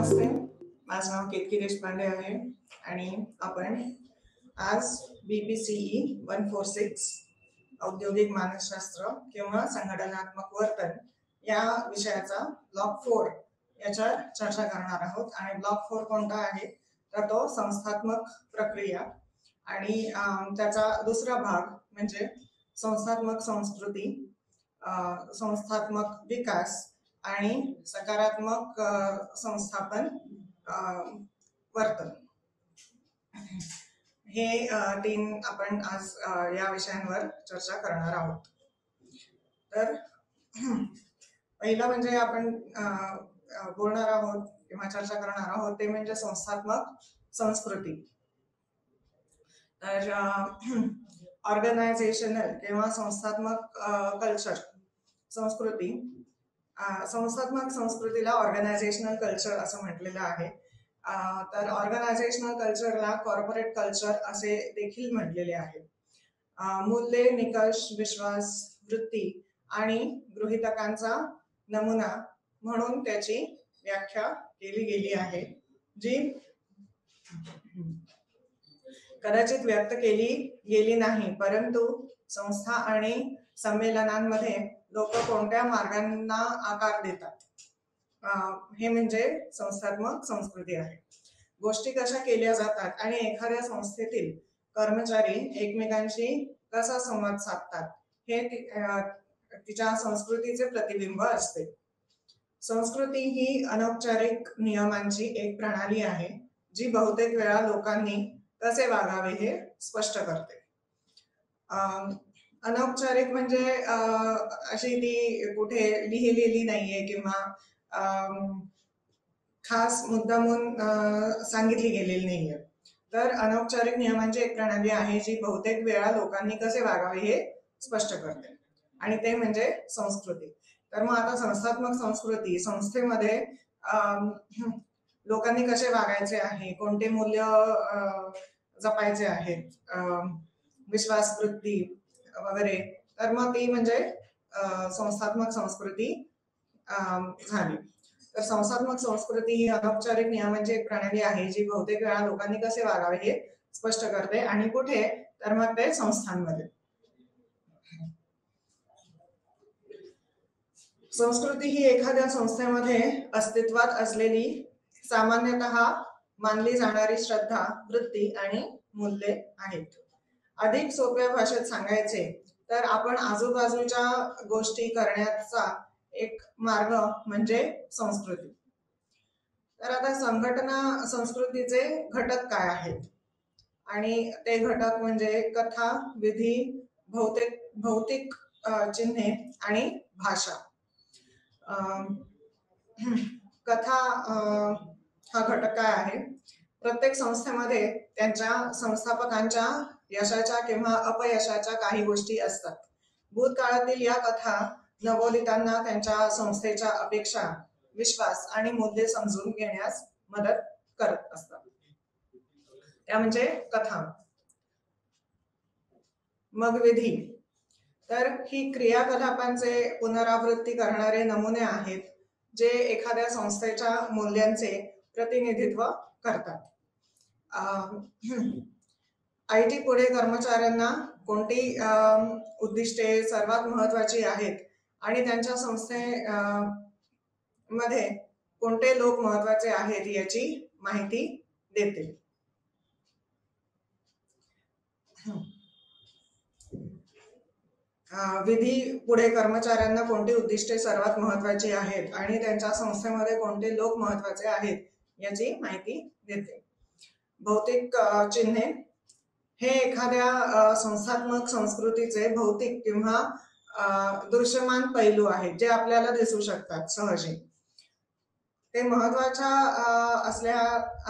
नमस्ते, माझं नाव केतकी देशपांडे आहे आणि आपण आज BPCE 146 औद्योगिक मानसशास्त्र किंवा संघटनात्मक वर्तन या विषयाचा ब्लॉक 4 याच्यावर चर्चा करणार आहोत. आणि ब्लॉक 4 कोणता आहे तर तो संस्थात्मक प्रक्रिया आणि त्याचा दुसरा भाग म्हणजे संस्थात्मक संस्कृती, संस्थात्मक विकास आणि सकारात्मक संस्थापन वर्तन, हे तीन आपण आज या विषयांवर चर्चा करणार आहोत. तर पहिलं म्हणजे आपण बोलणार आहोत किंवा चर्चा करणार आहोत ते म्हणजे संस्थात्मक संस्कृती. तर ऑर्गनायझेशनल किंवा संस्थात्मक कल्चर संस्कृती, संस्थात्मक संस्कृतीला ऑर्गनायझेशनल कल्चर असं म्हटलेलं आहे. तर ऑर्गनायझेशनल कल्चरला कॉर्पोरेट कल्चर असे देखील म्हटलेले आहे. मूल्ये, निकष, विश्वास, वृत्ती आणि गृहीतकांचा नमुना म्हणून त्याची व्याख्या केली गेली आहे, जी कदाचित व्यक्त केली गेली नाही, परंतु संस्था आणि संमेलनांमध्ये लोक कोणत्या मार्गांना आकार देतात हे म्हणजे संस्थात्मक संस्कृती आहे. गोष्टी कशा केल्या जातात आणि एखाद्या संस्थेतील कर्मचारी एकमेकांशी कसा संवाद साधतात हे तिच्या संस्कृतीचे प्रतिबिंब असते. संस्कृती ही अनौपचारिक नियमांची एक प्रणाली आहे जी बहुतेक वेळा लोकांनी कसे वागावे हे स्पष्ट करते. अनौपचारिक म्हणजे अशी ती कुठे लिहिलेली नाहीये किंवा खास मुद्दामून सांगितली गेलेली नाहीये. तर अनौपचारिक नियमांची एक प्रणाली आहे जी बहुतेक वेळा लोकांनी कसे वागावे हे स्पष्ट करते आणि ते म्हणजे संस्कृती. तर मग आता संस्थात्मक संस्कृती, संस्थेमध्ये लोकांनी कसे वागायचे आहे, कोणते मूल्य जपायचे आहेत, विश्वास, वृत्ती वगैरे, तर मग ती म्हणजे संस्थात्मक संस्कृती झाली. तर संस्थात्मक संस्कृती ही अनौपचारिक नियमांची एक प्रणाली आहे जी बहुतेक वेळा लोकांनी कसे वागावे हे स्पष्ट करते आणि कुठे तर मग ते संस्थांमध्ये. संस्कृती ही एखाद्या संस्थेमध्ये अस्तित्वात असलेली सामान्यतः मानली जाणारी श्रद्धा, वृत्ती आणि मूल्ये आहेत. अधिक सोप्या भाषेत सांगायचे तर आपण आजूबाजूच्या गोष्टी करण्याचा एक मार्ग म्हणजे संस्कृती. तर आता संघटना संस्कृतीचे घटक काय आहेत आणि ते घटक म्हणजे कथा, विधी, भौतिक चिन्हे आणि भाषा. कथा हा घटक काय आहे? प्रत्येक संस्थेमध्ये त्यांच्या संस्थापकांच्या यशाच्या किंवा अपयशाच्या काही गोष्टी असतात. भूतकाळातील या कथा नवोदितांना त्यांच्या संस्थेच्या अपेक्षा, विश्वास आणि मूल्ये समजून घेण्यास मदत करत असतात. त्या म्हणजे कथा. मग विधी, तर ही क्रियाकलापांचे पुनरावृत्ती करणारे नमुने आहेत जे एखाद्या संस्थेच्या मूल्यांचे प्रतिनिधित्व करतात. IT पुढे कर्मचाऱ्यांना कोणती उद्दिष्टे सर्वात महत्वाची आहेत आणि त्यांच्या संस्थेमध्ये कोणते लोक महत्वाचे आहेत याची माहिती देते. विधी पुढे कर्मचाऱ्यांना कोणती उद्दिष्टे सर्वात महत्वाची आहेत आणि त्यांच्या संस्थेमध्ये कोणते लोक महत्वाचे आहेत याची माहिती देते. भौतिक चिन्हे हे एखाद्या संस्थात्मक संस्कृतीचे भौतिक किंवा दृश्यमान पैलू आहेत जे आपल्याला दिसू शकतात सहजी. ते महत्वाच्या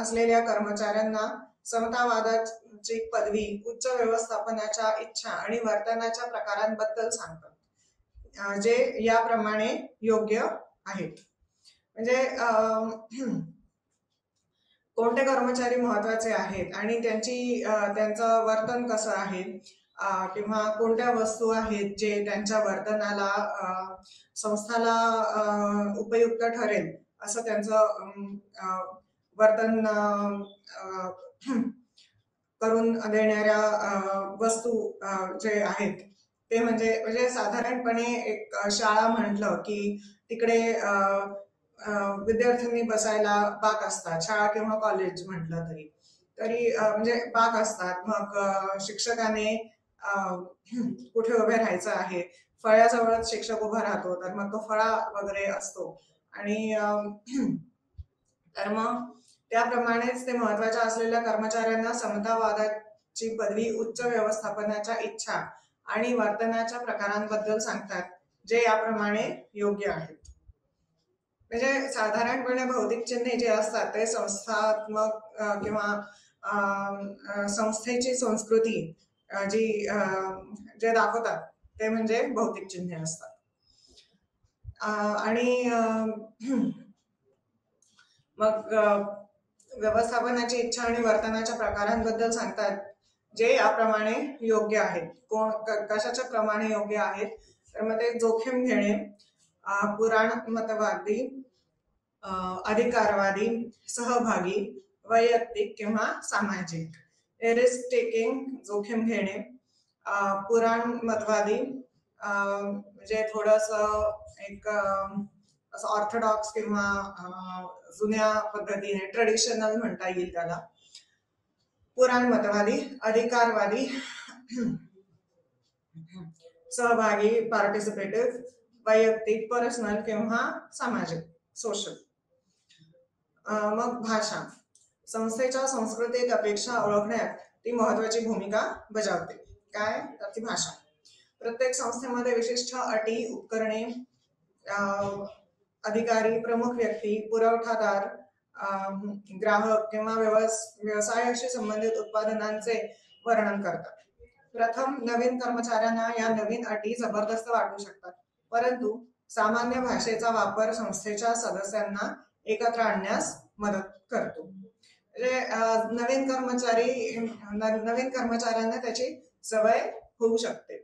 असलेल्या कर्मचाऱ्यांना समतावादाची पदवी, उच्च व्यवस्थापनाच्या इच्छा आणि वर्तनाच्या प्रकारांबद्दल सांगतात जे याप्रमाणे योग्य आहेत. म्हणजे कोणते कर्मचारी महत्वाचे आहेत आणि त्यांचं वर्तन कसं आहे किंवा कोणत्या वस्तू आहेत जे त्यांच्या वर्तनाला संस्थाला उपयुक्त ठरेल असं त्यांचं वर्तन करून देणाऱ्या वस्तू जे आहेत ते म्हणजे साधारणपणे एक शाळा म्हटलं की तिकडे विद्यार्थ्यांनी बसायला बाक असतात, शाळा किंवा कॉलेज म्हटलं तरी तरी म्हणजे बाक असतात. मग शिक्षकाने कुठे उभे राहायचं आहे, फळ्याजवळच शिक्षक उभा राहतो, तर मग तो फळा वगैरे असतो. आणि तर मग त्याप्रमाणेच ते महत्वाच्या असलेल्या कर्मचाऱ्यांना समतावादाची पदवी, उच्च व्यवस्थापनाच्या इच्छा आणि वर्तनाच्या प्रकारांबद्दल सांगतात, जे याप्रमाणे योग्य आहेत. म्हणजे साधारणपणे भौतिक चिन्हे जे असतात ते संस्थात्मक किंवा संस्थेची संस्कृती जी जे दाखवतात ते म्हणजे भौतिक चिन्हे असतात. आणि मग व्यवस्थापनाची इच्छा आणि वर्तनाच्या प्रकारांबद्दल सांगतात, जे याप्रमाणे योग्य आहेत. कशाच्या प्रमाणे योग्य आहेत, तर मग ते जोखीम घेणे, पुराणमतवादी, अधिकारवादी, सहभागी, वैयक्तिक किंवा सामाजिक. रिस्क टेकिंग, जोखीम घेणे, पुराणमतवादी म्हणजे थोडस एक असं ऑर्थोडॉक्स किंवा जुन्या पद्धतीने ट्रेडिशनल म्हणता येईल त्याला. पुराणमतवादी, अधिकारवादी, सहभागी, पार्टिसिपेटिव्ह, वैयक्तिक, पर्सनल किंवा सामाजिक, सोशल. मग भाषा, संस्थेच्या सांस्कृतिक अपेक्षा ओळखण्यात ती महत्वाची भूमिका बजावते. काय, तर ती भाषा. प्रत्येक संस्थेमध्ये विशिष्ट अटी, उपकरणे, अधिकारी, प्रमुख व्यक्ती, पुरवठादार, ग्राहक किंवा व्यवसायाशी संबंधित उत्पादनांचे वर्णन करतात. प्रथम, नवीन कर्मचाऱ्यांना या नवीन अटी जबरदस्त वाटू शकतात, परंतु सामान्य भाषेचा वापर संस्थेच्या सदस्यांना एकत्र आणण्यास मदत करतो. म्हणजे नवीन कर्मचाऱ्यांना त्याची सवय होऊ शकते.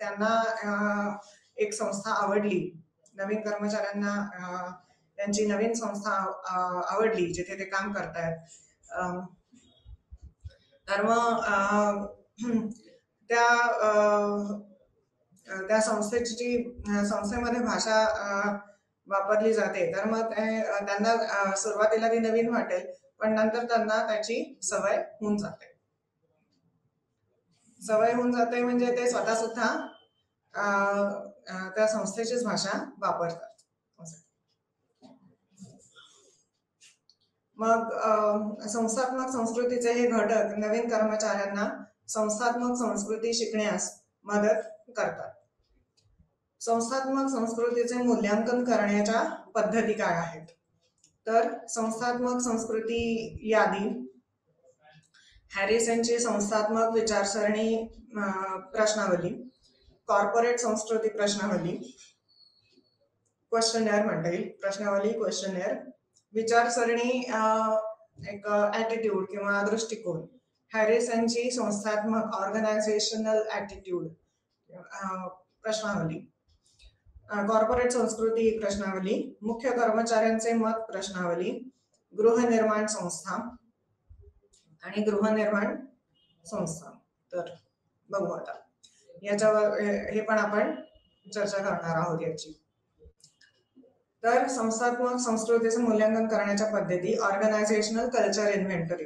त्यांना एक संस्था आवडली, नवीन कर्मचाऱ्यांना त्यांची नवीन संस्था आवडली जिथे ते काम करतायत, तर मग त्या संस्थेमध्ये भाषा वापरली जाते, तर मग त्यांना सुरुवातीला ती नवीन वाटेल, पण नंतर त्यांना त्याची सवय होऊन जाते. म्हणजे ते स्वतः सुद्धा त्या संस्थेचीच भाषा वापरतात. मग संस्थात्मक संस्कृतीचे हे घटक नवीन कर्मचाऱ्यांना संस्थात्मक संस्कृती शिकण्यास मदत करतात. संस्थात्मक संस्कृतीचे मूल्यांकन करण्याच्या पद्धती काय आहेत, तर संस्थात्मक संस्कृती यादी, हॅरिसनची संस्थात्मक विचारसरणी प्रश्नावली, कॉर्पोरेट संस्कृती प्रश्नावली, क्वेश्चनर म्हणता येईल, प्रश्नावली क्वेश्चनर, विचारसरणी एक ॲटिट्यूड किंवा दृष्टिकोन, हॅरिसनची संस्थात्मक ऑर्गनायझेशनल ॲटिट्यूड प्रश्नावली, कॉर्पोरेट संस्कृती प्रश्नावली, मुख्य कर्मचाऱ्यांचे मत प्रश्नावली, गृहनिर्माण संस्था आणि गृहनिर्माण संस्था. तर बघू आता याच्यावर हे पण आपण चर्चा करणार आहोत याची. तर संस्थात्मक संस्कृतीचं मूल्यांकन करण्याच्या पद्धती, ऑर्गनायझेशनल कल्चर इन्व्हेंटरी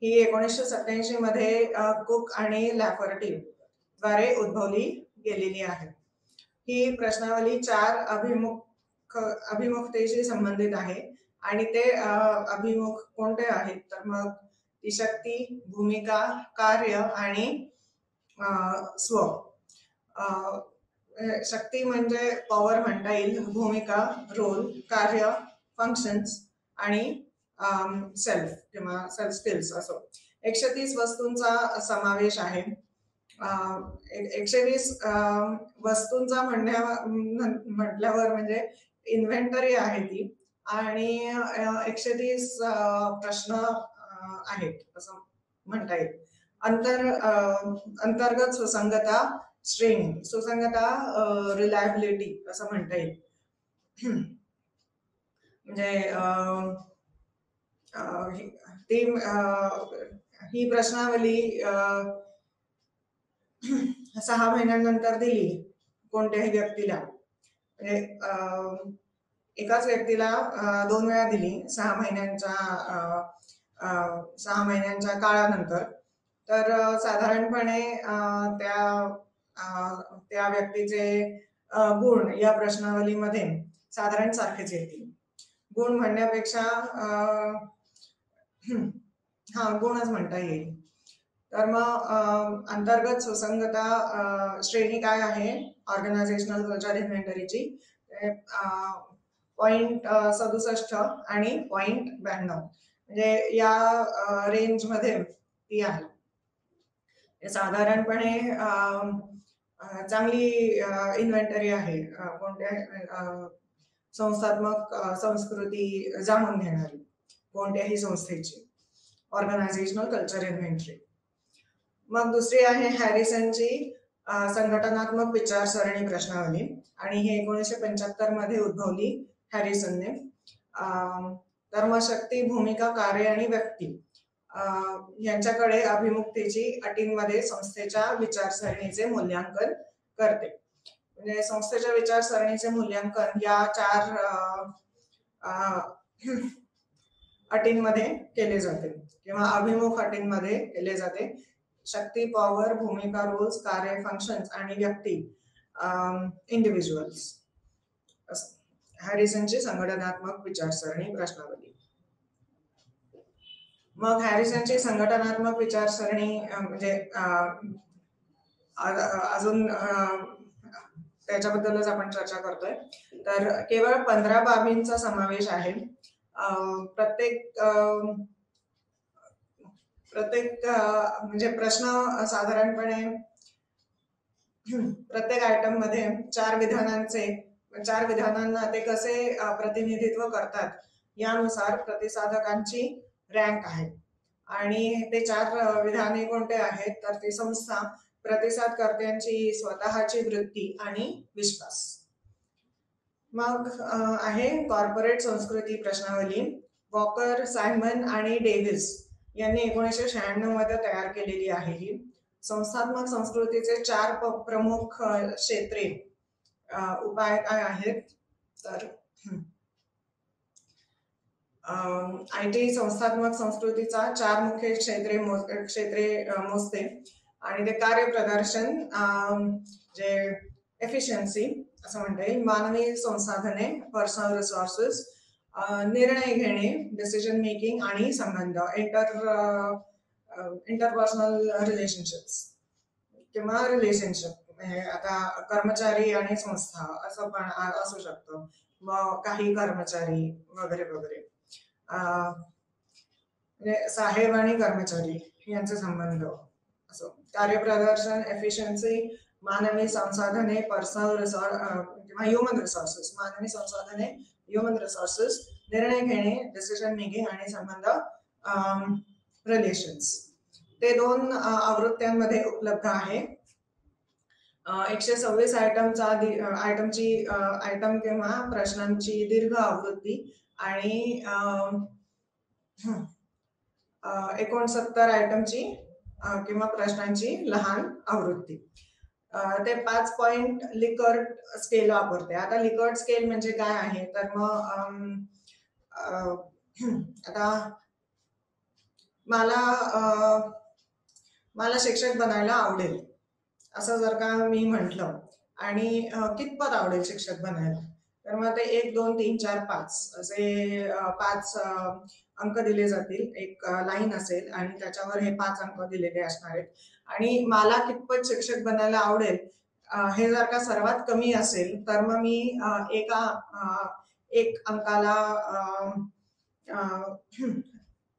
ही 1987 मध्ये कुक आणि लॅफर्टी द्वारे उद्भवली गेलेली आहे. ही प्रश्नावली 4 अभिमुखतेशी संबंधित आहे आणि ते अभिमुख कोणते आहेत, तर मग ती शक्ती, भूमिका, कार्य आणि स्व. शक्ती म्हणजे पॉवर म्हणता येईल, भूमिका रोल, कार्य फंक्शन्स आणि सेल्फ किंवा सेल्फ स्किल्स असो. 130 वस्तूंचा समावेश आहे. 120 वस्तूंचा म्हटल्यावर म्हणजे इन्व्हेंटरी आहे ती, आणि 130 प्रश्न आहेत असं म्हणता येईल. अंतर्गत सुसंगता, श्रेणी, सुसंगता, रिलायबिलिटी असं म्हणता येईल. म्हणजे ती ही प्रश्नावली 6 महिन्यानंतर दिली कोणत्याही व्यक्तीला, म्हणजे एकाच व्यक्तीला 2 वेळा दिली 6 महिन्यांच्या काळानंतर, तर साधारणपणे त्या व्यक्तीचे गुण या प्रश्नावलीमध्ये साधारण सारखेच येतील. गुण म्हणण्यापेक्षा हा गुणच म्हणता येईल. तर मग अंतर्गत सुसंगता श्रेणी काय आहे ऑर्गनायझेशनल कल्चर इन्व्हेंटरीची, 0.67 आणि 0.92, म्हणजे या रेंजमध्ये ती आहे. साधारणपणे चांगली इन्व्हेंटरी आहे कोणत्या संस्थात्मक संस्कृती जाणून घेणारी कोणत्याही संस्थेची ऑर्गनायझेशनल कल्चर इन्व्हेंटरी. मग दुसरी आहे हॅरिसनची संघटनात्मक विचारसरणी प्रश्नावली, आणि हे 1975 मध्ये उद्भवली हॅरिसनने. कर्मशक्ती, भूमिका, कार्य आणि व्यक्ती यांच्याकडे अभिमुखतेची अटींमध्ये संस्थेच्या विचारसरणीचे मूल्यांकन करते. म्हणजे संस्थेच्या विचारसरणीचे मूल्यांकन या 4 अटींमध्ये केले जाते किंवा अभिमुख अटींमध्ये केले जाते. शक्ती, पॉवर, भूमिका, रोल्स, कार्य, फंक्शन्स आणि व्यक्ती इंडिव्हिज्युअल्स. हॅरिसनची संघटनात्मक विचारसरणी प्रश्नावली. मग हॅरिसनची संघटनात्मक विचारसरणी म्हणजे अजून त्याच्याबद्दलच आपण चर्चा करतोय. तर केवळ 15 बाबींचा समावेश आहे. प्रत्येक म्हणजे प्रश्न साधारणपणे प्रत्येक आयटम मध्ये 4 विधानांना ते कसे प्रतिनिधित्व करतात यानुसार प्रतिसादकांची रँक आहे. आणि ते 4 विधाने कोणते आहेत, तर ती संस्था, प्रतिसादकर्त्यांची स्वतःची वृत्ती आणि विश्वास. मग आहे कॉर्पोरेट संस्कृती प्रश्नावली. वॉकर, सायमन आणि डेव्हिस यांनी 1996 मध्ये तयार केलेली आहे. ही संस्थात्मक संस्कृतीचे 4 प्रमुख क्षेत्रे उपाय काय आहेत, तर IT संस्थात्मक संस्कृतीचा 4 मुख्य क्षेत्रे मोजते, आणि ते कार्यप्रदर्शन, जे एफिशियन्सी असं म्हणता येईल, मानवी संसाधने, पर्सनल रिसोर्सेस, निर्णय घेणे, डिसिजन मेकिंग, आणि संबंध, इंटरपर्सनल रिलेशनशिप्स किंवा रिलेशनशिप. आता कर्मचारी आणि संस्था असं पण असू शकतं, मग काही कर्मचारी वगैरे वगैरे, साहेब आणि कर्मचारी यांचे संबंध असं. कार्यप्रदर्शन, एफिशियन्सी, मानवी संसाधने, पर्सनल किंवा ह्युमन रिसोर्सेस, मानवी संसाधने, ह्युमन रिसोर्सेस, निर्णय घेणे, डिसिजन मेकिंग, आणि संबंध, रिलेशन्स. ते 2 आवृत्त्यांमध्ये उपलब्ध आहे. 126 आयटम किंवा प्रश्नांची दीर्घ आवृत्ती आणि 69 आयटमची किंवा प्रश्नांची लहान आवृत्ती. ते 5 पॉइंट लिकर्ट स्केल वापरते. आता लिकर्ट स्केल म्हणजे काय आहे, तर मग आता मला शिक्षक बनायला आवडेल असं जर का मी म्हटलं, आणि कितपत आवडेल शिक्षक बनायला, तर मग ते 1, 2, 3, 4, 5 असे 5 अंक दिले जातील. एक लाईन असेल आणि त्याच्यावर हे 5 अंक दिलेले असणार आहेत. आणि मला कितपत शिक्षक बनायला आवडेल हे जर का सर्वात कमी असेल, तर मग मी एक अंकाला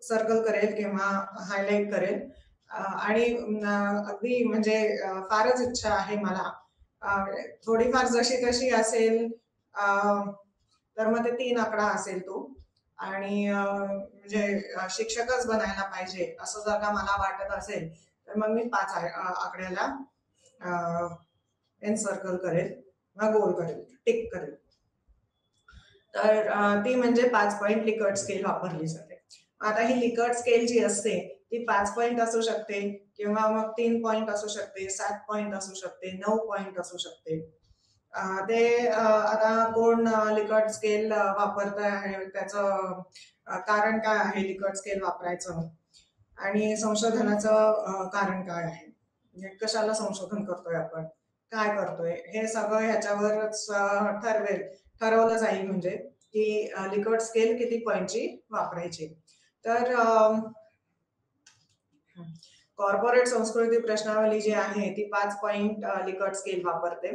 सर्कल करेल किंवा हायलाइट करेल. आणि अगदी म्हणजे फारच इच्छा आहे मला, थोडीफार जशी कशी असेल, तर मग ते 3 आकडा असेल तो. आणि म्हणजे शिक्षकच बनायला पाहिजे असं जर का मला वाटत असेल, तर मग मी 5 आकड्याला एनसर्कल करेल, गोल करेल, टिक करेल. तर ती म्हणजे 5 पॉइंट लिकर्ट स्केल वापरली जाते. आता ही लिकर्ट स्केल जी असते ती 5 पॉइंट असू शकते किंवा मग 3 पॉइंट असू शकते, 7 पॉइंट असू शकते, 9 पॉइंट असू शकते. ते आता कोण लिकर्ट स्केल वापरत आहे त्याचं कारण काय आहे लिकर्ट स्केल वापरायचं आणि संशोधनाचं कारण काय आहे, म्हणजे कशाला संशोधन करतोय आपण, काय करतोय, हे सगळं ह्याच्यावरच ठरवलं जाईल म्हणजे की लिकर्ट स्केल किती पॉइंटची वापरायची. तर कॉर्पोरेट संस्कृती प्रश्नावली जी आहे ती 5 पॉइंट लिकर्ट स्केल वापरते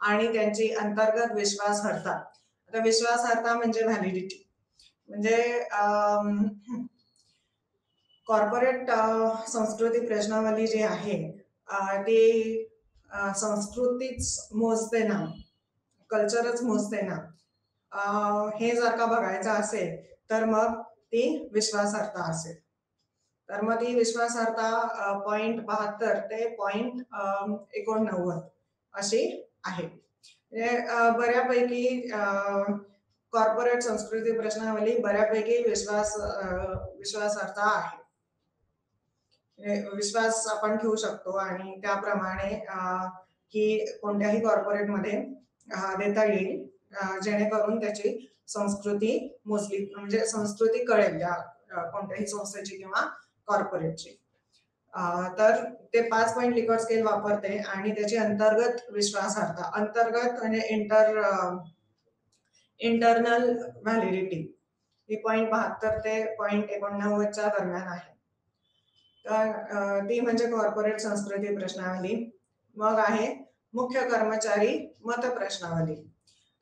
आणि त्यांची अंतर्गत विश्वासार्हता. आता विश्वासार्हता म्हणजे व्हॅलिडिटी, म्हणजे कॉर्पोरेट संस्कृती प्रश्नावली जी आहे ती संस्कृतीच मोजते ना, कल्चरच मोजते ना, हे जर का बघायचं असेल तर मग ती विश्वासार्हता असेल. तर मग ती विश्वासार्हता .72 ते .89 अशी आहे. म्हणजे बऱ्यापैकी कॉर्पोरेट संस्कृती प्रश्नावली बऱ्यापैकी विश्वासार्हता आहे, विश्वास आपण ठेवू शकतो आणि त्याप्रमाणे ही कोणत्याही कॉर्पोरेटमध्ये देता येईल जेणेकरून त्याची संस्कृती मोजली, म्हणजे संस्कृती कळेल त्या कोणत्याही संस्थेची किंवा कॉर्पोरेटची. तर ते 5 पॉइंट लिकर्ट स्केल वापरते आणि त्याची अंतर्गत विश्वासार्हता, अंतर्गत म्हणजे इंटरनल व्हॅलिडिटी ही .72 ते .89 दरम्यान आहे. तर ती म्हणजे कॉर्पोरेट संस्कृती प्रश्नावली. मग आहे मुख्य कर्मचारी मत प्रश्नावली.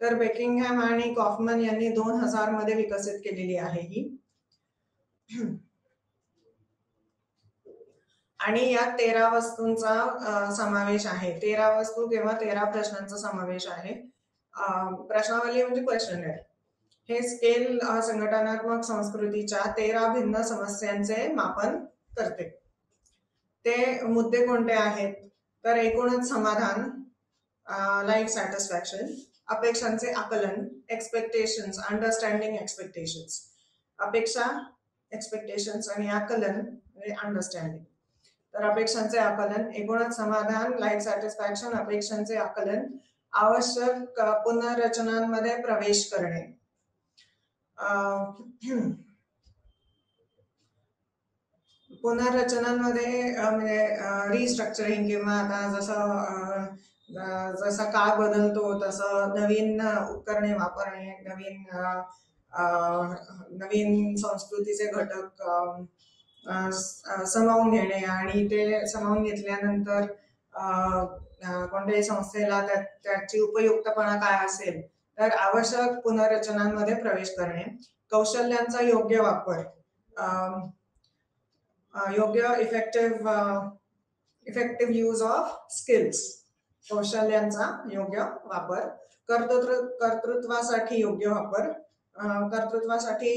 तर बेकिंगहॅम आणि कॉफमन यांनी 2000 मध्ये विकसित केलेली आहे ही. आणि या 13 वस्तूंचा समावेश आहे, 13 वस्तू किंवा 13 प्रश्नांचा समावेश आहे. प्रश्नावली म्हणजे क्वेश्चनर. हे स्केल संघटनात्मक संस्कृतीच्या 13 भिन्न समस्यांचे मापन करते. ते मुद्दे कोणते आहेत तर एकूणच समाधान, लाईफ सॅटिस्फॅक्शन, अपेक्षांचे आकलन, एक्सपेक्टेशन्स, अंडरस्टँडिंग एक्सपेक्टेशन्स. अपेक्षा, एक्सपेक्टेशन्स आणि आकलन म्हणजे अंडरस्टँडिंग. तर अपेक्षांचे आकलन, एकूणच समाधान, लाईफ सॅटिस्फॅक्शन, अपेक्षांचे आकलन, आवश्यक पुनर्रचनांमध्ये प्रवेश करणे. पुनर्रचनांमध्ये म्हणजे रिस्ट्रक्चरिंग किंवा आता जसा काळ बदलतो तसं नवीन उपकरणे वापरणे, नवीन संस्कृतीचे घटक सामावून घेणे आणि ते सामावून घेतल्यानंतर कोणत्याही संस्थेला त्याची उपयुक्तपणा काय असेल तर आवश्यक पुनर्रचनांमध्ये प्रवेश करणे. कौशल्यांचा योग्य वापर, योग्य इफेक्टिव्ह यूज ऑफ स्किल्स, कौशल्यांचा योग्य वापर. कर्तृत्वासाठी योग्य वापर, कर्तृत्वासाठी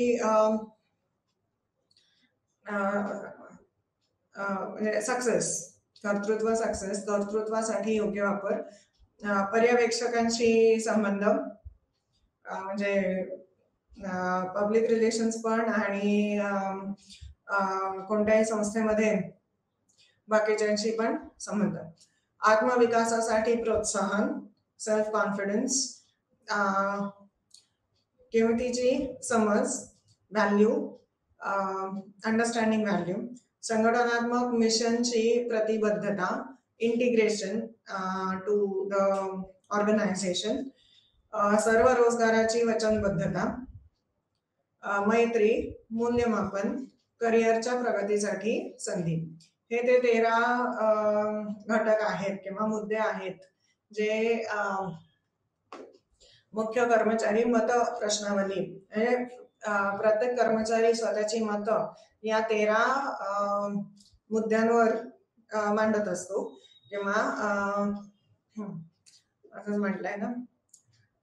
म्हणजे सक्सेस, कर्तृत्वासाठी योग्य वापर. पर्यवेक्षकांशी संबंध म्हणजे पब्लिक रिलेशन्स पण आणि कोणत्याही संस्थेमध्ये बाकीच्यांशी पण संबंध. आत्मविकासासाठी प्रोत्साहन, सेल्फ कॉन्फिडन्स, किंमतीची समज, व्हॅल्यू, अंडरस्टँडिंग व्हॅल्यू. संघटनात्मक मिशनची प्रतिबद्धता, इंटिग्रेशन टू द ऑर्गनायझेशन. सर्व रोजगाराची वचनबद्धता, मैत्री, मूल्यमापन, करिअरच्या प्रगतीसाठी संधी. हे ते 13 घटक आहेत किंवा मुद्दे आहेत जे मुख्य कर्मचारी मत प्रश्नावली म्हणजे प्रत्येक कर्मचारी स्वतःची मत या 13 मुद्द्यांवर मांडत असतो किंवा असंच म्हटलंय ना,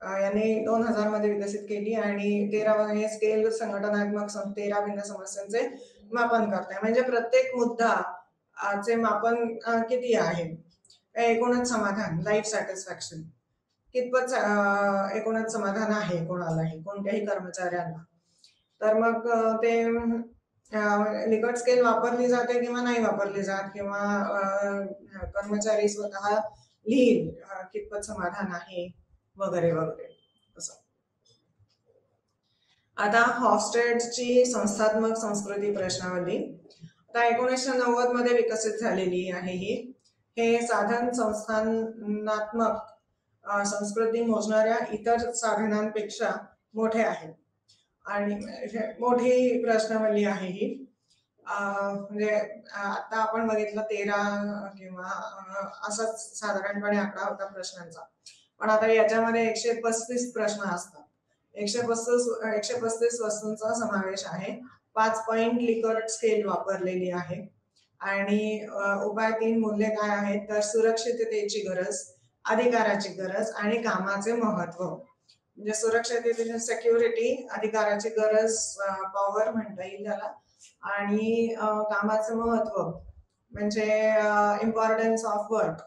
यांनी 2000 मध्ये विकसित केली आणि 13 हे स्केल संघटनात्मक 13 भिन्न समस्यांचे मापन करते. म्हणजे प्रत्येक मुद्दा चे मापन किती आहे, एकूणच समाधान, लाईफ सॅटिस्फॅक्शन, कितपत एकूणच समाधान आहे कोणालाही, कोणत्याही कर्मचाऱ्यांना. तर मग ते लिकर्ट स्केल वापरली जाते किंवा नाही वापरली जात, किंवा कर्मचारी स्वतः लिहिल कितपत समाधान आहे वगैरे वगैरे असं. आता हॉफस्टेडची संस्थात्मक संस्कृती प्रश्नावली आता 1990 मध्ये विकसित झालेली आहे ही. हे साधन संस्थानात्मक संस्कृती मोजणाऱ्या इतर साधनांपेक्षा मोठे आहे आणि मोठी प्रश्नावली आहे ही. म्हणजे आता आपण बघितलं 13 किंवा असाच साधारणपणे आकडा होता प्रश्नांचा, पण आता याच्यामध्ये 135 प्रश्न असतात. 135 वस्तूंचा समावेश आहे. 5 पॉइंट लिकर्ट स्केल वापरलेली आहे आणि उपाय 3 मूल्ये काय आहेत तर सुरक्षिततेची गरज, अधिकाराची गरज आणि कामाचे महत्व. म्हणजे सुरक्षिततेची सिक्युरिटी, अधिकाराची गरज पॉवर म्हणता येईल त्याला, आणि कामाचे महत्व म्हणजे इम्पॉर्टन्स ऑफ वर्क.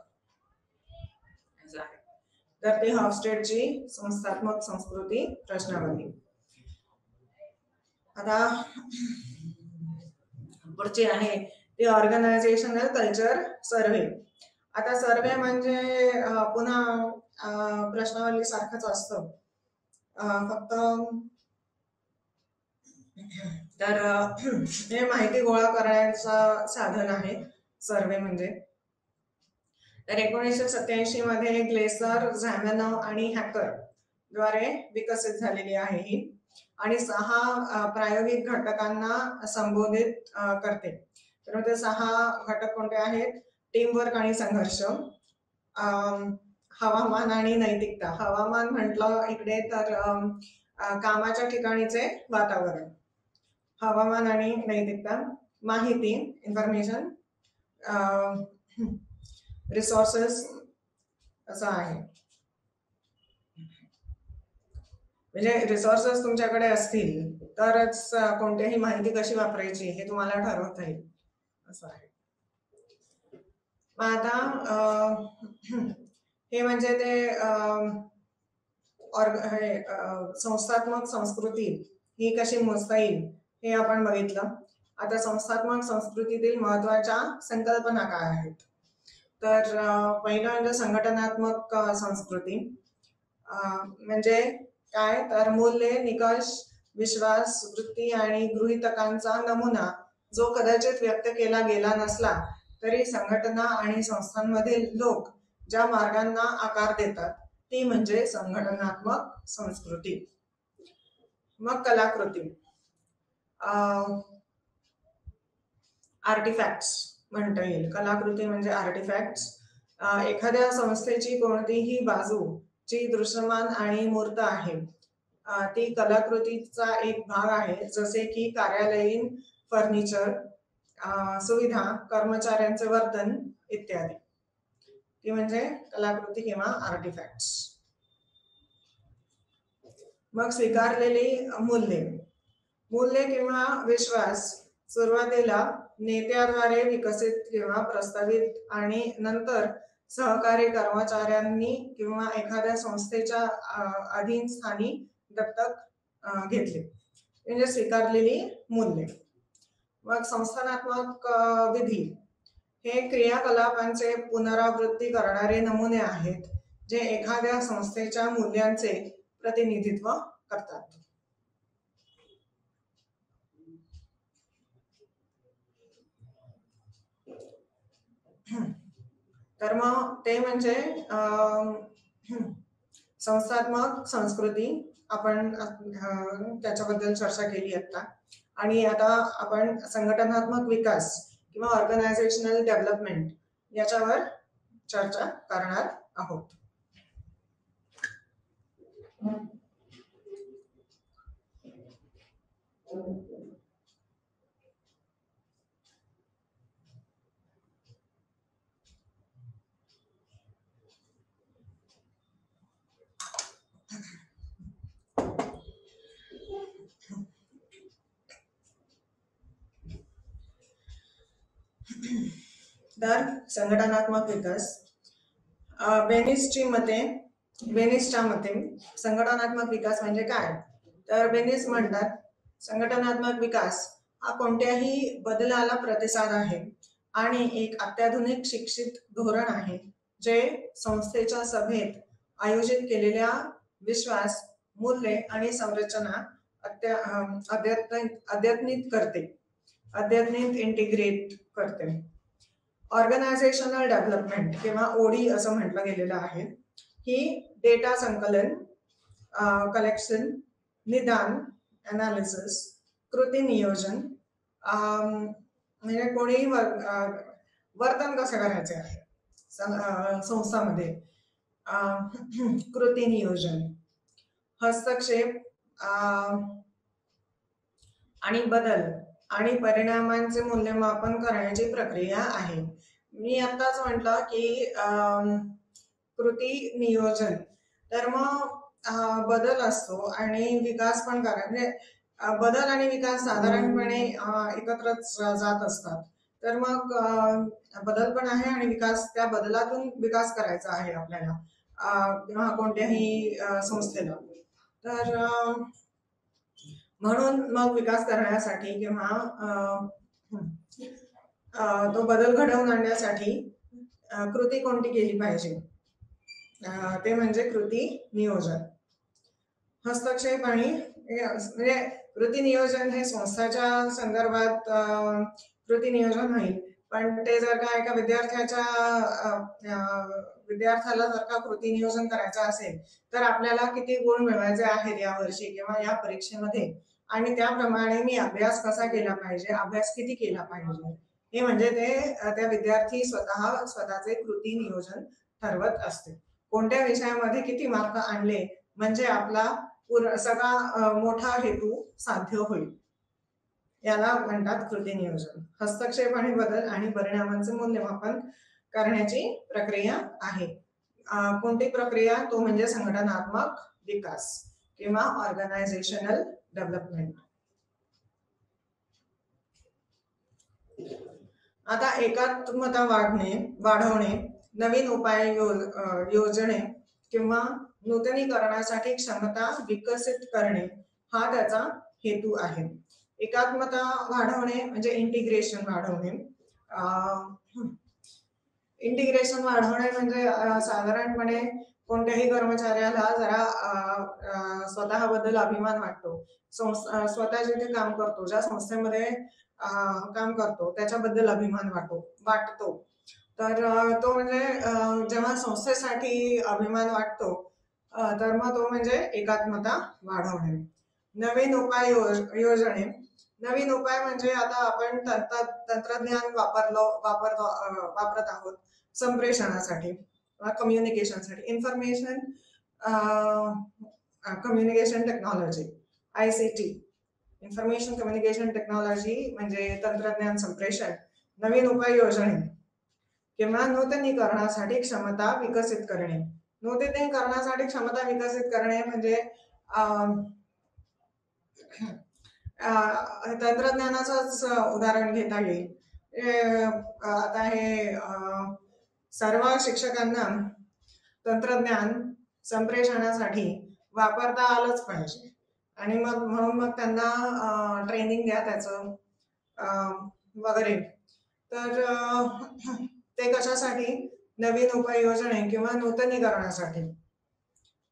तर ती हॉफस्टेडची संस्थात्मक संस्कृती प्रश्नावली. आता पुढची आहे ती ऑर्गनायझेशनल कल्चर सर्व्हे. आता सर्वे म्हणजे पुन्हा प्रश्नावली सारखंच असतं, फक्त तर हे माहिती गोळा करण्याचं साधन आहे सर्वे म्हणजे. तर 1987 मध्ये ग्लेसर, झॅमॅनॉव आणि हॅकर द्वारे विकसित झालेली आहे ही आणि 6 प्रायोगिक घटकांना संबोधित करते. तर ते 6 घटक कोणते आहेत? टीमवर्क आणि संघर्ष, हवामान आणि नैतिकता. हवामान म्हटलं इकडे तर कामाच्या ठिकाणीचे वातावरण, हवामान आणि नैतिकता, माहिती, इन्फॉर्मेशन, रिसोर्सेस असं आहे. म्हणजे रिसोर्सेस तुमच्याकडे असतील तरच कोणत्याही माहिती कशी वापरायची हे तुम्हाला ठरवता येईल असं आहे. मग आता हे म्हणजे ते संस्थात्मक संस्कृती ही कशी मोजता येईल हे आपण बघितलं. आता संस्थात्मक संस्कृतीतील महत्वाच्या संकल्पना काय आहेत तर पहिलं म्हणजे संघटनात्मक संस्कृती. म्हणजे काय तर मूल्ये, निकष, विश्वास, वृत्ती आणि गृहीतकांचा नमुना जो कदाचित व्यक्त केला गेला नसला तरी संघटना आणि संस्थांमधील लोक ज्या मार्गांना आकार देतात ती म्हणजे संघटनात्मक संस्कृती. मग कलाकृती, आर्टिफॅक्ट्स म्हणता येईल. कलाकृती म्हणजे आर्टिफॅक्ट्स. एखाद्या संस्थेची कोणतीही बाजू जी दृश्यमान आणि मूर्त आहे ती कलाकृतीचा एक भाग आहे. जसे की कार्यालयीन फर्निचर, सुविधा, कर्मचाऱ्यांचे वर्तन इत्यादी. ती म्हणजे कलाकृती किंवा आर्टिफॅक्ट्स. मग स्वीकारलेली मूल्ये. मूल्य किंवा विश्वास सुरुवातीला नेत्याद्वारे विकसित किंवा प्रस्तावित आणि नंतर सहकारी कर्मचाऱ्यांनी किंवा एखाद्या संस्थेच्या अधीन स्थानी दत्तक घेतले म्हणजे स्वीकारलेली मूल्ये. मग संस्थानात्मक विधी हे क्रियाकलापांचे पुनरावृत्ती करणारे नमुने आहेत जे एखाद्या संस्थेच्या मूल्यांचे प्रतिनिधित्व करतात. तर मग ते म्हणजे संस्थात्मक संस्कृती आपण त्याच्याबद्दल चर्चा केली आता. आणि आता आपण संघटनात्मक विकास किंवा ऑर्गनायझेशनल डेव्हलपमेंट याच्यावर चर्चा करणार आहोत. तर संघटनात्मक विकास, बेनिसची मते बेनिसच्या मते संघटनात्मक विकास म्हणजे काय? तर बेनिस म्हणतात संघटनात्मक विकास हा कोणत्याही बदलाला प्रतिसाद आहे आणि एक अत्याधुनिक शिक्षित धोरण आहे जे संस्थेच्या सभेत आयोजित केलेल्या विश्वास, मूल्ये आणि संरचना अद्यतनित इंटिग्रेट करते. ऑर्गनायझेशनल डेव्हलपमेंट किंवा ओडी असं म्हटलं गेलेलं आहे. ही डेटा संकलन, कलेक्शन, निदान, अनालिसिस, कृती नियोजन, म्हणजे कोणीही वर्तन कसं करायचे आहे संस्थामध्ये, कृती नियोजन, हस्तक्षेप आणि बदल आणि परिणामांचे मूल्यमापन करण्याची प्रक्रिया आहे. मी आताच म्हटलं की कृती नियोजन, तर मग बदल असतो आणि विकास पण म्हणजे बदल आणि विकास साधारणपणे एकत्रच जात असतात. तर मग बदल पण आहे आणि विकास, त्या बदलातून विकास करायचा आहे आपल्याला किंवा कोणत्याही संस्थेला. तर म्हणून मग विकास करण्यासाठी किंवा तो बदल घडवून आणण्यासाठी कृती कोणती केली पाहिजे, ते म्हणजे कृती नियोजन. हस्तक्षेप आणि म्हणजे कृती नियोजन हे संस्थाच्या संदर्भात कृती नियोजन होईल, पण ते जर का एका विद्यार्थ्याला जर का कृती नियोजन करायचं असेल तर आपल्याला किती गुण मिळवायचे आहेत या वर्षी किंवा या परीक्षेमध्ये, आणि त्याप्रमाणे मी अभ्यास कसा केला पाहिजे, अभ्यास किती केला पाहिजे, हे म्हणजे ते त्या विद्यार्थी स्वतःचे कृती नियोजन ठरवत असते. कोणत्या विषयामध्ये किती मार्क आणले म्हणजे आपला सगळा मोठा हेतू साध्य होईल, याला म्हणतात कृती नियोजन. हस्तक्षेप आणि बदल आणि परिणामांचे मूल्यमापन करण्याची प्रक्रिया आहे. कोणती प्रक्रिया? तो म्हणजे संघटनात्मक विकास किंवा ऑर्गनायझेशनल डेव्हलपमेंट. आता एकात्मता वाढवणे, नवीन उपाय योजणे किंवा नूतनीकरणासाठी क्षमता विकसित करणे हा त्याचा हेतू आहे. एकात्मता वाढवणे म्हणजे इंटिग्रेशन वाढवणे. इंटिग्रेशन वाढवणे म्हणजे साधारणपणे कोणत्याही कर्मचाऱ्याला जरा स्वतःबद्दल अभिमान वाटतो. स्वतः जिथे काम करतो, ज्या संस्थेमध्ये काम करतो त्याच्याबद्दल अभिमान वाटतो. तर तो म्हणजे जेव्हा संस्थेसाठी अभिमान वाटतो तर मग तो म्हणजे एकात्मता वाढवणे. नवीन उपाय योजने. नवीन उपाय म्हणजे आता आपण तंत्रज्ञान वापरत आहोत संप्रेषणासाठी, कम्युनिकेशनसाठी, information communication technology, ICT, information communication technology म्हणजे तंत्रज्ञान संप्रेषण. नवीन उपाय योजने किंवा नूतनीकरणासाठी क्षमता विकसित करणे. नूतनीकरणासाठी क्षमता विकसित करणे म्हणजे तंत्रज्ञानाचंच उदाहरण घेता येईल. आता हे सर्व शिक्षकांना तंत्रज्ञान संप्रेषणासाठी वापरता आलंच पाहिजे आणि म्हणून त्यांना ट्रेनिंग द्या त्याचं वगैरे. तर ते कशासाठी? नवीन उपाययोजने किंवा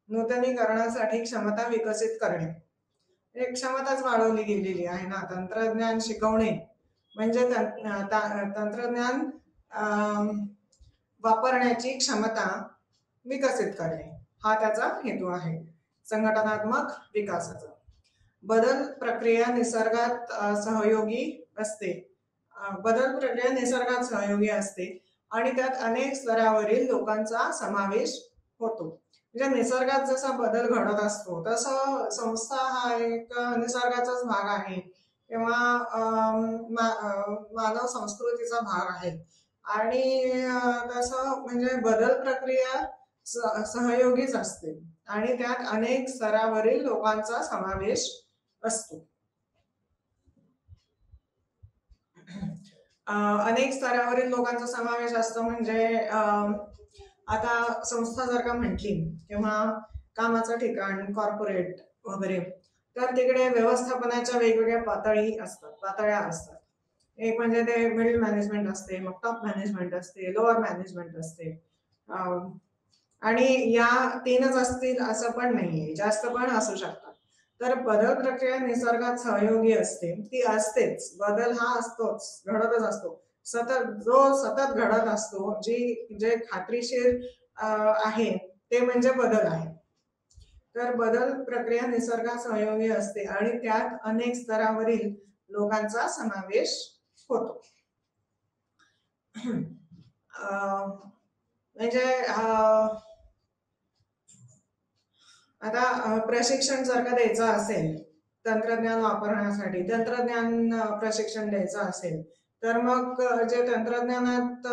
नूतनीकरणासाठी क्षमता विकसित करणे. एक क्षमताच वाढवली गेलेली आहे ना. तंत्रज्ञान शिकवणे म्हणजे तंत्रज्ञान वापरण्याची क्षमता विकसित करणे हा त्याचा हेतू आहे संघटनात्मक विकासाचा. बदल प्रक्रिया निसर्गात सहयोगी असते. आणि त्यात अनेक स्तरावरील लोकांचा समावेश होतो. म्हणजे निसर्गात जसा बदल घडत असतो तसं संस्था हा एक निसर्गाचाच भाग आहे किंवा मानव संस्कृतीचा भाग आहे. आणि तसं म्हणजे बदल प्रक्रिया सहयोगीच असते आणि त्यात अनेक स्तरावरील लोकांचा समावेश असतो. अनेक स्तरावरील लोकांचा समावेश असतो म्हणजे आता संस्था जर का म्हटली किंवा कामाचं ठिकाण कॉर्पोरेट वगैरे, तर तिकडे व्यवस्थापनाच्या वेगवेगळ्या पातळ्या असतात. एक म्हणजे ते मिडल मॅनेजमेंट असते, मग टॉप मॅनेजमेंट असते, लोअर मॅनेजमेंट असते. आणि या 3च असतील असं पण नाहीये, जास्त पण असू शकतात. तर बदल प्रक्रिया निसर्गात सहयोगी असते, ती असतेच. बदल हा असतोच, घडतच असतो. सतत घडत असतो. जे खात्रीशीर आहे ते म्हणजे बदल आहे. तर बदल प्रक्रिया निसर्गात सहयोगी असते आणि त्यात अनेक स्तरावरील लोकांचा समावेश होतो. म्हणजे आता प्रशिक्षण जर का द्यायचं असेल तंत्रज्ञान वापरण्यासाठी, तंत्रज्ञान प्रशिक्षण द्यायचं असेल, तर मग जे तंत्रज्ञानात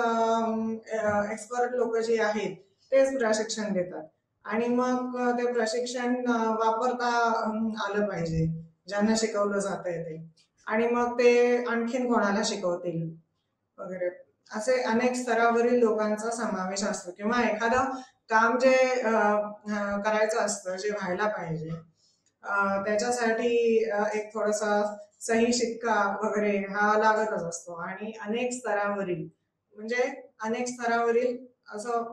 एक्सपर्ट लोक जे आहेत तेच प्रशिक्षण देतात. आणि मग ते प्रशिक्षण वापरता आलं पाहिजे, ज्यांना शिकवलं जातंय ते. आणि मग ते आणखीन कोणाला शिकवतील वगैरे, असे अनेक स्तरावरील लोकांचा समावेश असतो. किंवा एखादं काम जे करायचं असतं, जे व्हायला पाहिजे, त्याच्यासाठी एक थोडासा सही शिक्का वगैरे हा लागतच असतो. आणि अनेक स्तरावरील असं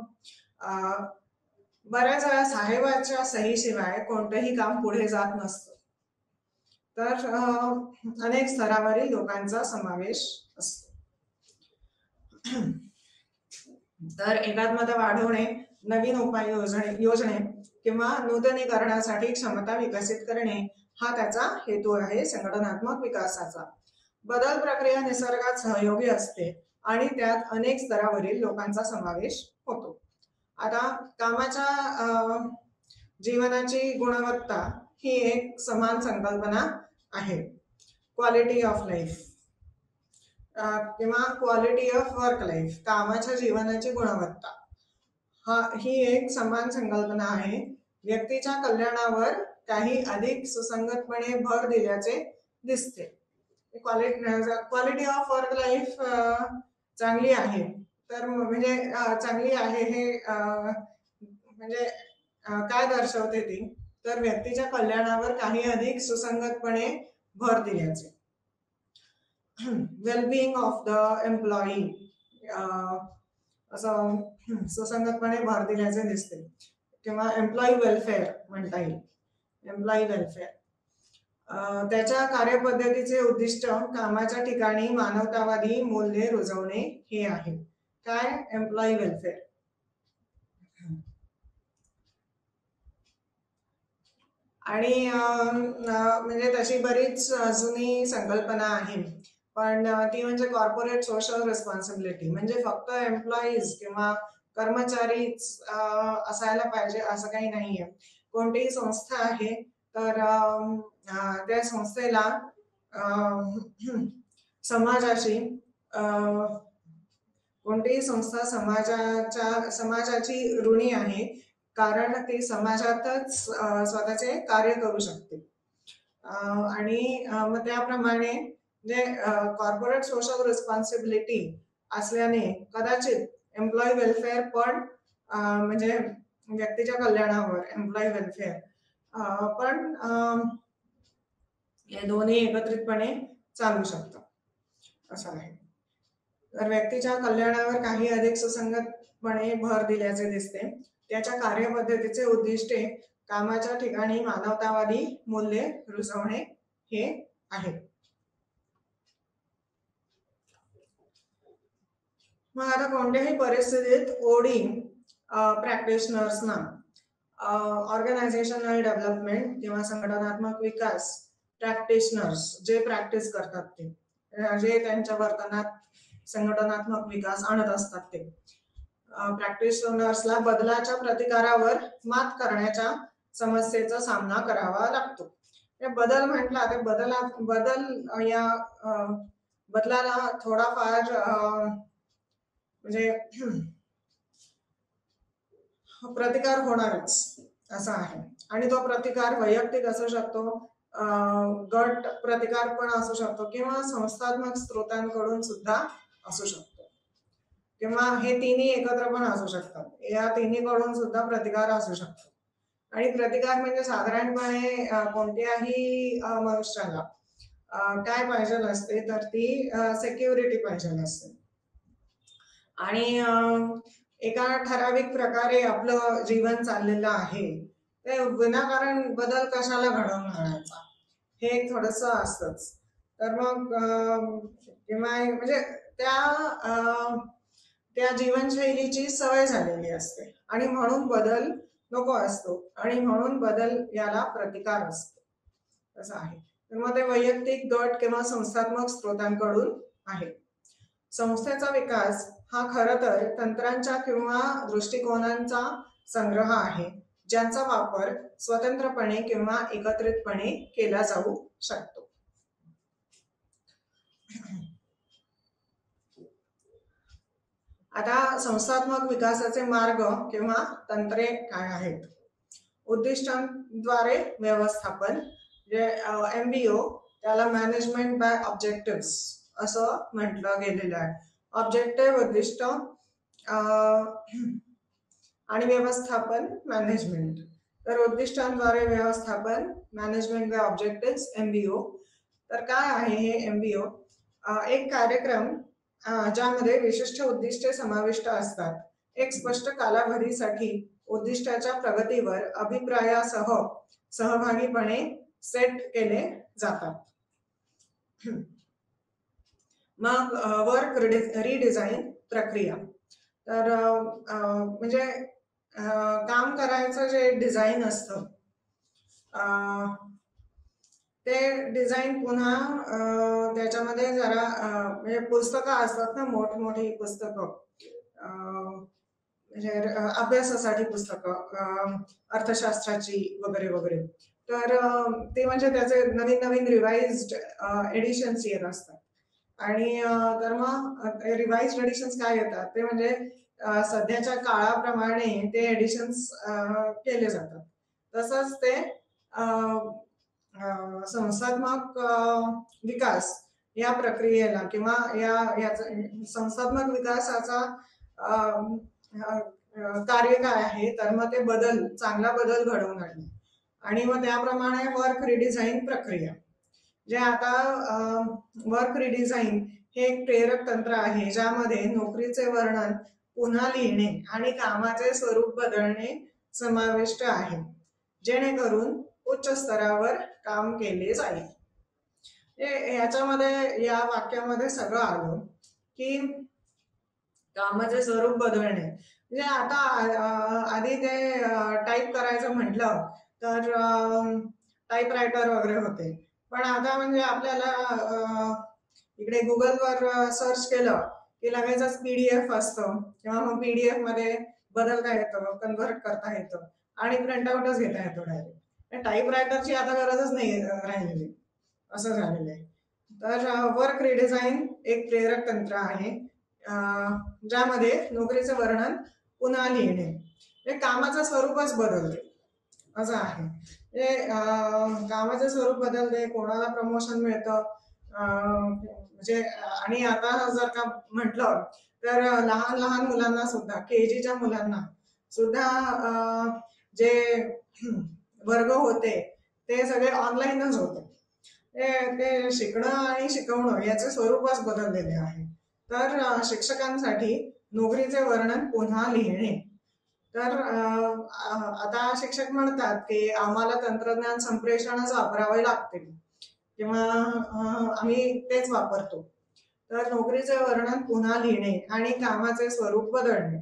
बऱ्याच वेळा साहेबाच्या सहीशिवाय कोणतंही काम पुढे जात नसतं. तर अनेक स्तरावरील लोकांचा समावेश असतो. तर एकात्मता वाढवणे, नवीन योजने किंवा नूतनीकरणासाठी क्षमता विकसित करणे हा त्याचा हेतू आहे संघटनात्मक विकासाचा. बदल प्रक्रिया निसर्गात सहयोगी असते आणि त्यात अनेक स्तरावरील लोकांचा समावेश होतो. आता कामाच्या जीवनाची गुणवत्ता ही एक समान संकल्पना आहे. क्वालिटी ऑफ लाईफ किंवा क्वालिटी ऑफ वर्क लाईफ, कामाच्या जीवनाची गुणवत्ता ही एक समान संकल्पना आहे. व्यक्तीच्या कल्याणावर काही अधिक सुसंगतपणे भर दिल्याचे दिसते. क्वालिटी ऑफ वर्क लाईफ चांगली आहे, तर म्हणजे चांगली आहे हे म्हणजे काय दर्शवते ती, तर व्यक्तीच्या कल्याणावर काही अधिक सुसंगतपणे भर दिल्याचे. वेलबिंग ऑफ द एम्प्लॉई असं सुसंगतपणे भर दिल्याचे दिसते. किंवा एम्प्लॉई वेलफेअर म्हणता येईल. एम्प्लॉई वेलफेअर त्याच्या कार्यपद्धतीचे उद्दिष्ट कामाच्या ठिकाणी मानवतावादी मूल्ये रुजवणे हे आहे. काय? Employee welfare. आणि म्हणजे तशी बरीच जुनी संकल्पना आहे, पण ती म्हणजे कॉर्पोरेट सोशल रिस्पॉन्सिबिलिटी. म्हणजे फक्त एम्प्लॉईज किंवा कर्मचारीच असायला पाहिजे असं काही नाहीये. कोणतीही संस्था आहे तर त्या संस्थेला समाजाशी कोणतीही संस्था समाजाची ऋणी आहे, कारण ती समाजातच स्वतःचे कार्य करू शकते. आणि मग त्याप्रमाणे जे कॉर्पोरेट सोशल रिस्पॉन्सिबिलिटी असल्याने कदाचित एम्प्लॉई वेलफेअर पण म्हणजे व्यक्तीच्या कल्याणावर एम्प्लॉई वेलफेअर पण हे दोन्ही एकत्रितपणे चालू शकतात असं आहे. तर व्यक्तीच्या कल्याणावर काही अधिक सुसंगतपणे भर दिल्याचे दिसते. त्याच्या कार्यपद्धतीचे उद्दिष्टे कामाच्या ठिकाणी मानवतावादी मूल्ये रुजवणे हे आहे. मग आता कोणत्याही परिस्थितीत ओडी प्रॅक्टिशनर्सना ऑर्गनायझेशनल डेव्हलपमेंट किंवा संघटनात्मक विकास प्रॅक्टिशनर्स जे प्रॅक्टिस करतात ते, जे त्यांच्या वर्तनात संघटनात्मक विकास आणत असतात, ते प्रॅक्टिशनर्सला बदलाच्या प्रतिकारावर मात करण्याच्या समस्येचा सामना करावा लागतो. बदल म्हटला तर बदलाला थोडाफार म्हणजे प्रतिकार होणारच असा आहे. आणि तो प्रतिकार वैयक्तिक असू शकतो, गट प्रतिकार पण असू शकतो, किंवा संस्थात्मक स्रोतांकडून सुद्धा असू शकतो. किंवा हे तिन्ही एकत्र पण असू शकतात. या तिन्हीकडून सुद्धा प्रतिकार असू शकतो. आणि प्रतिकार म्हणजे साधारणपणे कोणत्याही मनुष्याला काय पाहिजे असते, तर ती सिक्युरिटी पाहिजे असते. आणि एका ठराविक प्रकारे आपलं जीवन चाललेलं आहे, ते विनाकारण बदल कशाला घडवून आणायचा, हे एक थोडस असतंच. तर मग किंवा म्हणजे त्या जीवनशैलीची सवय झालेली असते आणि म्हणून बदल नको असतो आणि म्हणून बदल याला प्रतिकार असतो, असं आहे. तर मग ते वैयक्तिक, गट किंवा संस्थात्मक स्रोतांकडून आहे. संस्थेचा विकास हा खरं तर तंत्रांच्या किंवा दृष्टिकोनांचा संग्रह आहे, ज्यांचा वापर स्वतंत्रपणे किंवा एकत्रितपणे केला जाऊ शकतो. आता संस्थात्मक विकासाचे मार्ग किंवा तंत्रे काय आहेत? उद्दिष्टांद्वारे व्यवस्थापन, जे MBO, त्याला मॅनेजमेंट बाय ऑब्जेक्टिव्ह असं म्हटलं गेलेलं आहे. ऑब्जेक्टिव्ह उद्दिष्ट आणि व्यवस्थापन मॅनेजमेंट. तर उद्दिष्टांद्वारे व्यवस्थापन, मॅनेजमेंट बाय ऑब्जेक्टिव्ह, MBO. तर काय आहे हे MBO? एक कार्यक्रम ज्यामध्ये विशिष्ट उद्दिष्टे समाविष्ट असतात. एक स्पष्ट कालावधीसाठी उद्दिष्टाच्या प्रगतीवर अभिप्रायासह सहभागीपणे सेट केले जातात. मग वर्क रिडिझाईन प्रक्रिया. तर म्हणजे काम करायचं जे डिझाईन असतं, ते डिझाईन पुन्हा त्याच्यामध्ये जरा म्हणजे पुस्तकं असतात ना, मोठमोठी पुस्तकं, म्हणजे अभ्यासासाठी पुस्तकं, अर्थशास्त्राची वगैरे वगैरे. तर ते म्हणजे त्याचे नवीन नवीन रिवाइज्ड एडिशन्स येत असतात. आणि तर मग रिवाइज्ड एडिशन्स काय येतात, ते म्हणजे सध्याच्या काळाप्रमाणे ते एडिशन्स केले जातात. तसंच ते संस्थात्मक विकास या प्रक्रियेला किंवा याचा संस्थात्मक विकासाचा कार्य काय आहे, तर मग ते चांगला बदल घडवून आणणे. आणि मग त्याप्रमाणे वर्क रिडिझाईन प्रक्रिया, जे आता वर्क रिडिझाईन हे एक प्रेरक तंत्र आहे, ज्यामध्ये नोकरीचे वर्णन पुन्हा लिहिणे आणि कामाचे स्वरूप बदलणे समाविष्ट आहे, जेणेकरून उच्च स्तरावर काम केले जाईल. याच्यामध्ये, या वाक्यामध्ये सगळं आलं की कामाचे स्वरूप बदलणे. म्हणजे आता आधी ते टाईप करायचं म्हटलं तर टाईप रायटर वगैरे होते, पण आता म्हणजे आपल्याला इकडे गुगलवर सर्च केलं की लगेचच PDF असतं, किंवा मग PDF मध्ये बदलता येतं, कन्व्हर्ट करता येतं आणि प्रिंटआउटच घेता येतो डायरेक्ट. टाईप रायटरची आता गरजच नाही राहिलेली, असं झालेलं आहे. तर वर्क रिडिझाईन एक प्रेरक तंत्र आहे, ज्यामध्ये नोकरीचे वर्णन पुन्हा लिहिणे, कामाचं स्वरूपच बदलते, असं आहे. कामाचं स्वरूप बदलते, कोणाला प्रमोशन मिळतं, म्हणजे आणि आता जर का म्हटलं तर लहान लहान मुलांना सुद्धा, KGच्या मुलांना सुद्धा जे वर्ग होते ते सगळे ऑनलाईनच होते. ते शिकणं आणि शिकवणं याचे स्वरूपच बदललेले आहे. तर शिक्षकांसाठी नोकरीचे वर्णन पुन्हा लिहिणे. तर आता शिक्षक म्हणतात की आम्हाला तंत्रज्ञान संप्रेषणच वापरावे लागते किंवा आम्ही तेच वापरतो. तर नोकरीचे वर्णन पुन्हा लिहिणे आणि कामाचे स्वरूप बदलणे.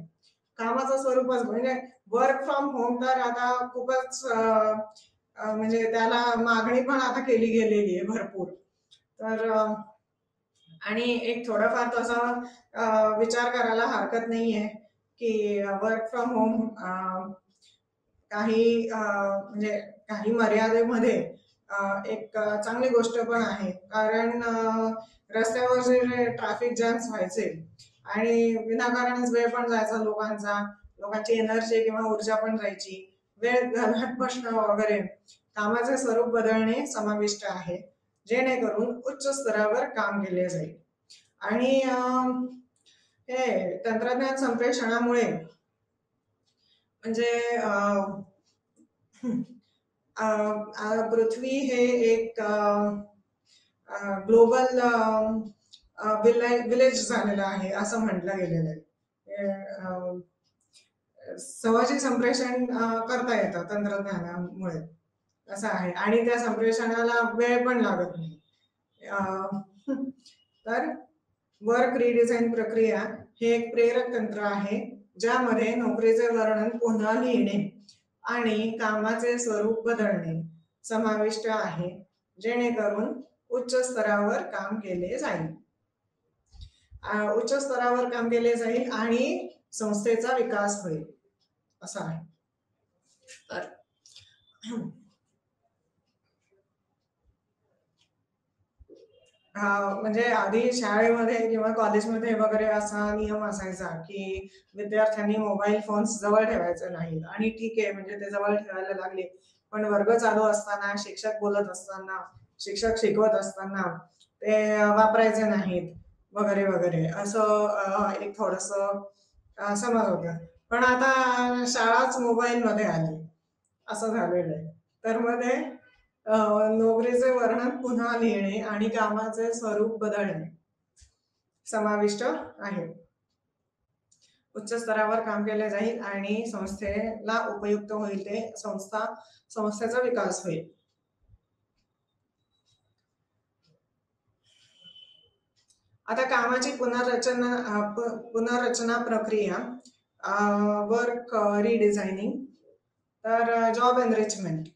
कामाचं स्वरूपच म्हणजे वर्क फ्रॉम होम तर आता खूपच म्हणजे त्याला मागणी पण आता केली गेलेली आहे भरपूर. तर आणि एक थोडाफार तसा विचार करायला हरकत नाहीये की वर्क फ्रॉम होम काही म्हणजे काही मर्यादेमध्ये एक चांगली गोष्ट पण आहे. कारण रस्त्यावर जे ट्रॅफिक जॅम्स व्हायचे आणि विनाकारणच वेळ पण जायचा लोकांची एनर्जी किंवा ऊर्जा पण जायची, वेळ घालवत बसणं वगैरे, कामाचे स्वरूप बदलणे समाविष्ट आहे, जेणेकरून उच्च स्तरावर काम केले जाईल. आणि हे तंत्रज्ञान संप्रेषणामुळे म्हणजे पृथ्वी हे एक ग्लोबल विलेज झालेलं आहे असं म्हटलं गेलेलं आहे. सामाजिक संप्रेषण करता येतं तंत्रज्ञानामुळे असं आहे, आणि त्या संप्रेषणाला वेळ पण लागत नाही. तर वर्क रिडिझाईन प्रक्रिया हे एक प्रेरक तंत्र आहे ज्यामध्ये नोकरीचे वर्णन पुन्हा लिहिणे आणि कामाचे स्वरूप बदलणे समाविष्ट आहे, जेणेकरून उच्च स्तरावर काम केले जाईल. उच्च स्तरावर काम केले जाईल आणि संस्थेचा विकास होईल असं आहे. तर म्हणजे आधी शाळेमध्ये किंवा कॉलेजमध्ये वगैरे असा नियम असायचा की विद्यार्थ्यांनी मोबाईल फोन्स जवळ ठेवायचे नाहीत, आणि ठीक आहे म्हणजे ते जवळ ठेवायला लागले, पण वर्ग चालू असताना, शिक्षक बोलत असताना, शिक्षक शिकवत असताना ते वापरायचे नाहीत वगैरे वगैरे असं एक थोडस समज होतं. पण आता शाळाच मोबाईल मध्ये आली असं झालेलं आहे. तर मध्ये नोकरीचे वर्णन पुन्हा लिहिणे आणि कामाचे स्वरूप बदलणे समाविष्ट आहे. उच्च स्तरावर काम केले जाईल आणि संस्थेला उपयुक्त होईल, ते संस्थेचा विकास होईल. आता कामाची पुनर्रचना प्रक्रिया, वर्क रिडिझायनिंग. तर जॉब एनरिचमेंट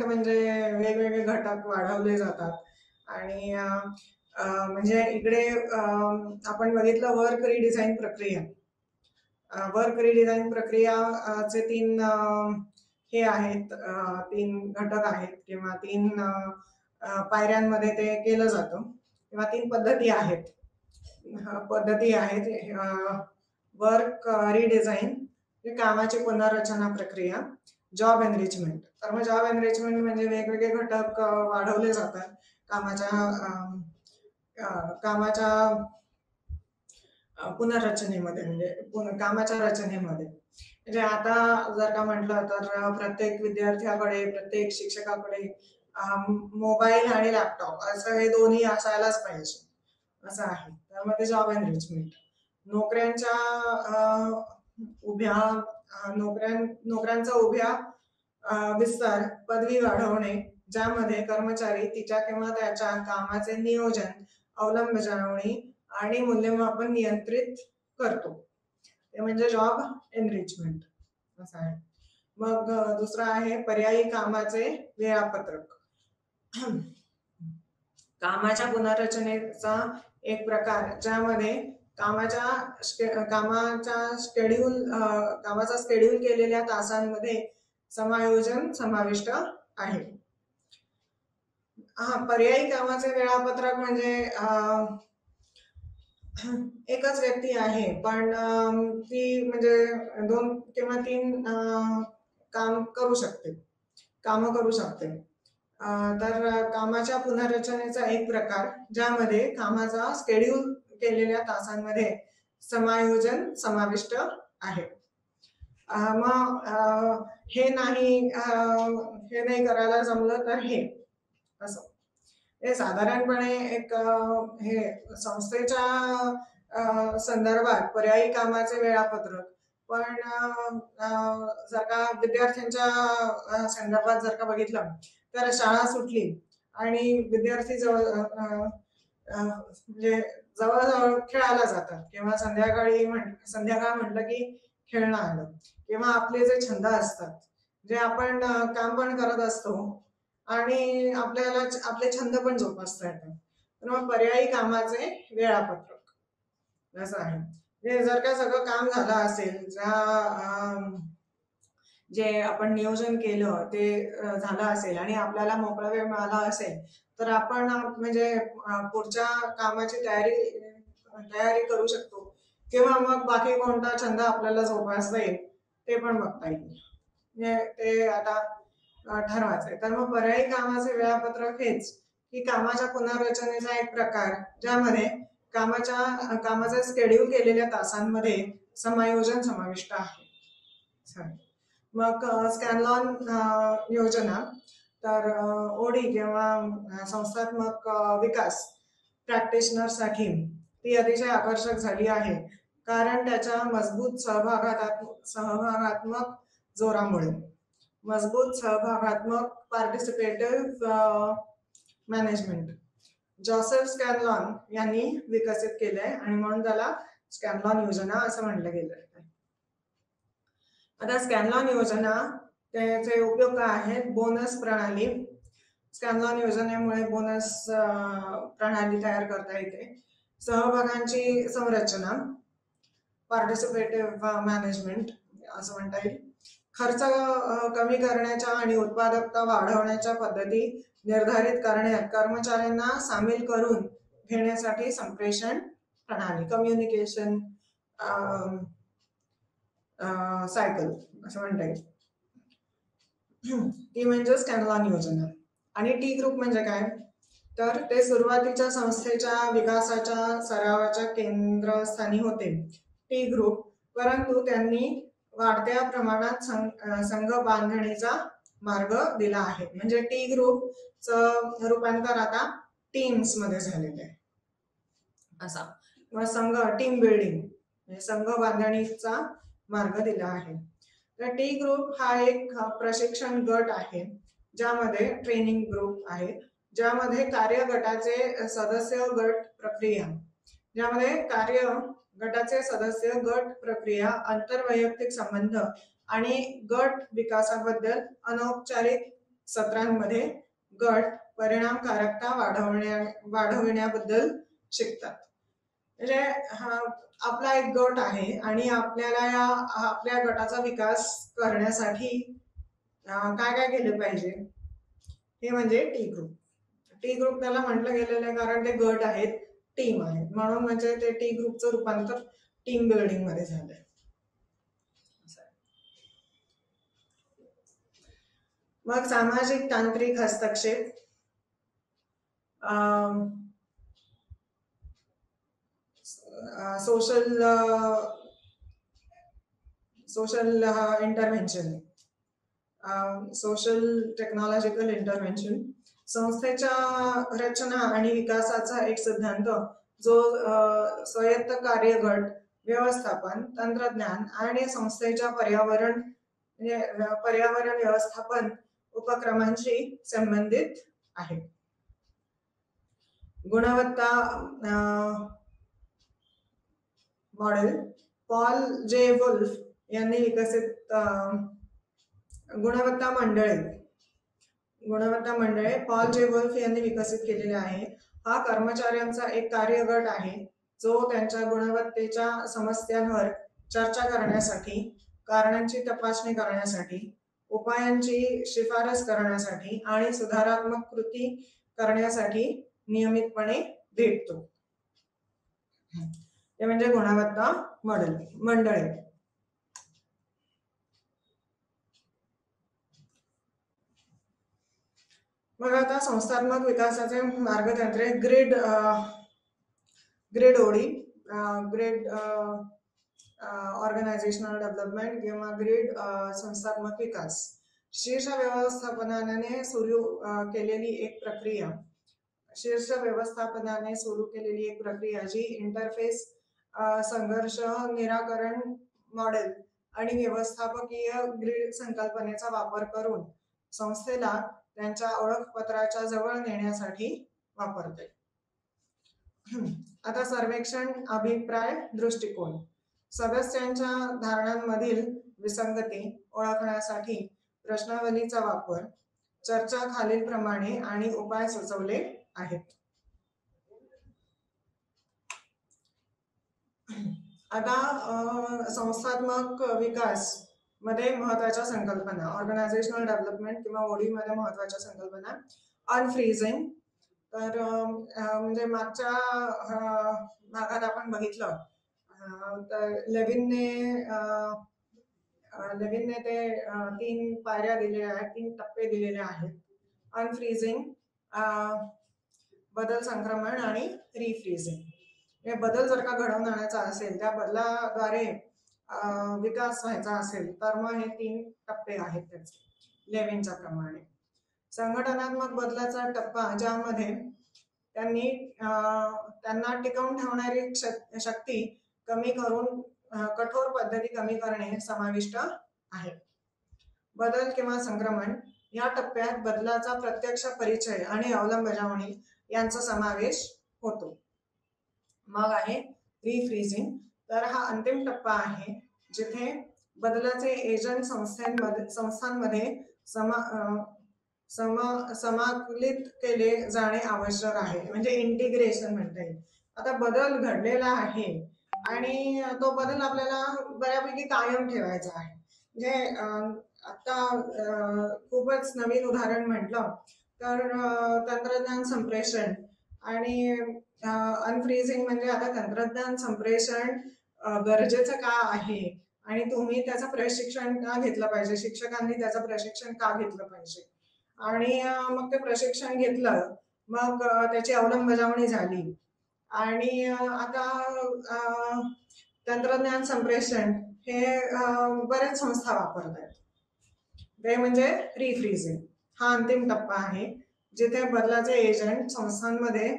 म्हणजे वेगवेगळे घटक वाढवले जातात, आणि म्हणजे इकडे आपण बघितलं वर्क रिडिझाईन प्रक्रिया. वर्क रिडिझाईन प्रक्रियाचे तीन हे आहेत, तीन घटक आहेत किंवा तीन पायऱ्यांमध्ये ते केलं जातं, किंवा तीन पद्धती आहेत. वर्क रिडिझाईन, कामाची पुनर्रचना प्रक्रिया. जॉब एनरिचमेंट, तर मग जॉब एनरिचमेंट म्हणजे वेगवेगळे घटक वाढवले जातात कामाच्या पुनर्रचनेमध्ये, म्हणजे कामाच्या रचनेमध्ये. म्हणजे आता जर का म्हटलं तर प्रत्येक विद्यार्थ्याकडे, प्रत्येक शिक्षकाकडे मोबाईल आणि लॅपटॉप असं हे दोन्ही असायलाच पाहिजे असं आहे. त्यामध्ये जॉब एनरिचमेंट, नोकऱ्यांचा उभ्या विस्तार, पदवी वाढवणे, ज्यामध्ये कर्मचारी तिच्या किंवा त्याच्या कामाचे नियोजन, अंमलबजावणी आणि मूल्यमापन नियंत्रित करतो, ते म्हणजे जॉब एनरिचमेंट असं आहे. मग दुसरा आहे पर्यायी कामाचे वेळापत्रक. कामाच्या पुनर्रचनेचा एक प्रकार ज्यामध्ये कामाचा स्केड्यूल केलेल्या तासांमध्ये समायोजन समाविष्ट आहे. पर्यायी कामाचे वेळापत्रक म्हणजे एकच व्यक्ती आहे पण ती म्हणजे 2 किंवा 3 काम करू शकते. तर कामाच्या पुनर्रचनेचा एक प्रकार ज्यामध्ये कामाचा स्केड्यूल केलेल्या तासांमध्ये समायोजन समाविष्ट आहे. मग हे नाही करायला जमलं तर हे असं, हे साधारणपणे एक हे संस्थेच्या संदर्भात पर्यायी कामाचे वेळापत्रक. पण जर का विद्यार्थ्यांच्या संदर्भात जर का बघितलं तर शाळा सुटली आणि विद्यार्थी म्हणजे जवळजवळ खेळायला जातात, किंवा संध्याकाळ म्हटलं की खेळणं आलं, किंवा आपले जे छंद असतात, जे आपण काम पण करत असतो आणि आपल्याला आपले छंद पण जोपासता येतात. तर मग पर्यायी कामाचे वेळापत्रक असं आहे. म्हणजे जर का सगळं काम झालं असेल, जे आपण नियोजन केलं ते झालं असेल आणि आपल्याला मोकळा वेळ मिळाला असेल, तर आपण म्हणजे पुढच्या कामाची तयारी करू शकतो, किंवा मग बाकी कोणता छंद आपल्याला जोपासता येईल ते पण बघता येईल. म्हणजे ते आता ठरवायचंय. तर मग पर्यायी कामाचे वेळापत्रक हेच की कामाच्या पुनर्रचनेचा एक प्रकार ज्यामध्ये कामाचे शेड्यूल केलेल्या तासांमध्ये समायोजन समाविष्ट आहे. मग स्कॅनलॉन योजना, तर ओडी किंवा संस्थात्मक विकास प्रॅक्टिशनरसाठी ती अतिशय आकर्षक झाली आहे, कारण त्याच्या मजबूत सहभागात्मक जोरामुळे. मजबूत सहभागात्मक पार्टिसिपेटिव्ह मॅनेजमेंट जोसेफ स्कॅनलॉन यांनी विकसित केलंय आणि म्हणून त्याला स्कॅनलॉन योजना असं म्हटलं गेलं. आता स्कॅनलॉन योजना त्याचे उपयोग काय आहेत? बोनस प्रणाली. स्कॅनलॉन योजनेमुळे बोनस प्रणाली तयार करता येते. सहभागांची संरचना, पार्टिसिपेटिव्ह मॅनेजमेंट असं म्हणता येईल. खर्च कमी करण्याच्या आणि उत्पादकता वाढवण्याच्या पद्धती निर्धारित करण्यात कर्मचाऱ्यांना सामील करून घेण्यासाठी संप्रेषण प्रणाली, कम्युनिकेशन सायकल असं म्हणता येईल. ती म्हणजे स्कॅनलॉन योजना. आणि टी ग्रुप म्हणजे काय? तर ते सुरुवातीच्या संस्थेच्या विकासाच्या सरावाच्या केंद्रस्थानी होते टी ग्रुप, परंतु त्यांनी वाढत्या प्रमाणात संघ बांधणीचा मार्ग दिला आहे. म्हणजे टी ग्रुपचं रूपांतर आता टीम्स मध्ये झालेलं आहे असा. किंवा संघ, टीम बिल्डिंग म्हणजे संघ बांधणीचा मार्ग दिला आहे. तर टी ग्रुप हा एक प्रशिक्षण गट आहे, ज्यामध्ये ट्रेनिंग ग्रुप आहे, ज्यामध्ये कार्य गटाचे सदस्य गट प्रक्रिया, ज्यामध्ये कार्य गटाचे सदस्य गट प्रक्रिया, आंतरवैयक्तिक संबंध आणि गट विकासाबद्दल अनौपचारिक सत्रांमध्ये गट परिणामकारकता वाढविण्याबद्दल शिकतात. म्हणजे आपला एक गट आहे आणि आपल्याला आपल्या गटाचा विकास करण्यासाठी काय काय केलं पाहिजे, हे म्हणजे टी ग्रुप. टी ग्रुप त्याला म्हटलं गेलेलं आहे कारण ते गट आहेत, टीम आहेत, म्हणून म्हणजे ते टी ग्रुपचं रूपांतर टीम बिल्डिंग मध्ये झालंय. मग सामाजिक तांत्रिक हस्तक्षेप, social intervention, social technological intervention. संस्थेच्या रचना आणि विकासाचा एक सिद्धांत जो स्वायत्त कार्यगट, व्यवस्थापन, तंत्रज्ञान आणि संस्थेच्या पर्यावरण व्यवस्थापन उपक्रमांशी संबंधित आहे. गुणवत्ता मॉडेल, पॉल जे वुल्फ यांनी विकसित गुणवत्ता मंडळे पॉल जे वुल्फ यांनी विकसित केलेले आहे. हा कर्मचाऱ्यांचा एक कार्यगट आहे जो त्यांच्या गुणवत्तेच्या समस्यांवर चर्चा करण्यासाठी, कारणांची तपासणी करण्यासाठी, उपायांची शिफारस करण्यासाठी आणि सुधारात्मक कृती करण्यासाठी नियमितपणे भेटतो. ते म्हणजे गुणवत्ता मंडळे. मग आता संस्थात्मक विकासाचे मार्गतंत्रे, grade OD, grade organisational development किंवा ग्रेड संस्थात्मक विकास. शीर्ष व्यवस्थापनाने सुरू केलेली एक प्रक्रिया जी इंटरफेस, संघर्ष निराकरण मॉडेल आणि व्यवस्थापकीय ग्रीड संकल्पनेचा वापर करून संस्थेला त्यांच्या ओळखपत्राच्या जवळ नेण्यासाठी वापरते. आता सर्वेक्षण, अभिप्राय, दृष्टिकोन. सदस्यांच्या धारणांमधील विसंगती ओळखण्यासाठी प्रश्नावलीचा वापर. चर्चा खालीलप्रमाणे आणि उपाय सुचवले आहेत. आता संस्थात्मक विकास मध्ये महत्वाच्या संकल्पना, ऑर्गनायझेशनल डेव्हलपमेंट किंवा ओडी मध्ये महत्वाच्या संकल्पना. अनफ्रीजिंग, तर म्हणजे मागच्या भागात आपण बघितलं तर लेविनने ते 3 पायऱ्या दिलेल्या आहेत, 3 टप्पे दिलेले आहेत. अनफ्रीजिंग, बदल संक्रमण आणि रिफ्रीजिंग. बदल जर का घडवून आणायचा असेल, त्या बदलाद्वारे विकास व्हायचा असेल, तर मग हे 3 टप्पे आहेत त्याचे लेव्हिनच्या प्रमाणे. संघटनात्मक बदलाचा टप्पा ज्यामध्ये त्यांना टिकवून ठेवणारी शक्ती कमी करून कठोर पद्धती कमी करणे समाविष्ट आहे. बदल किंवा संक्रमण या टप्प्यात बदलाचा प्रत्यक्ष परिचय आणि अंमलबजावणी यांचा समावेश होतो. मग आहे रीफ्रीजिंग. तर हा अंतिम टप्पा आहे जिथे बदलाचे एजंट संस्थांमध्ये समाकलित केले जाणे आवश्यक आहे, म्हणजे इंटिग्रेशन म्हणता येईल. आता बदल घडलेला आहे आणि तो बदल आपल्याला बऱ्यापैकी कायम ठेवायचा आहे. म्हणजे आता खूपच नवीन उदाहरण म्हटलं तर तंत्रज्ञान संप्रेषण आणि अनफ्रीजिंग. म्हणजे आता तंत्रज्ञान संप्रेषण गरजेचं का आहे आणि तुम्ही त्याचं प्रशिक्षण का घेतलं पाहिजे, शिक्षकांनी त्याचं प्रशिक्षण का घेतलं पाहिजे, आणि मग ते प्रशिक्षण घेतलं, मग त्याची अंमलबजावणी झाली आणि आता तंत्रज्ञान संप्रेषण हे बरेच संस्था वापरत आहेत. ते म्हणजे रीफ्रीजिंग. हा अंतिम टप्पा आहे जिथे बदलाचे एजंट संस्थांमध्ये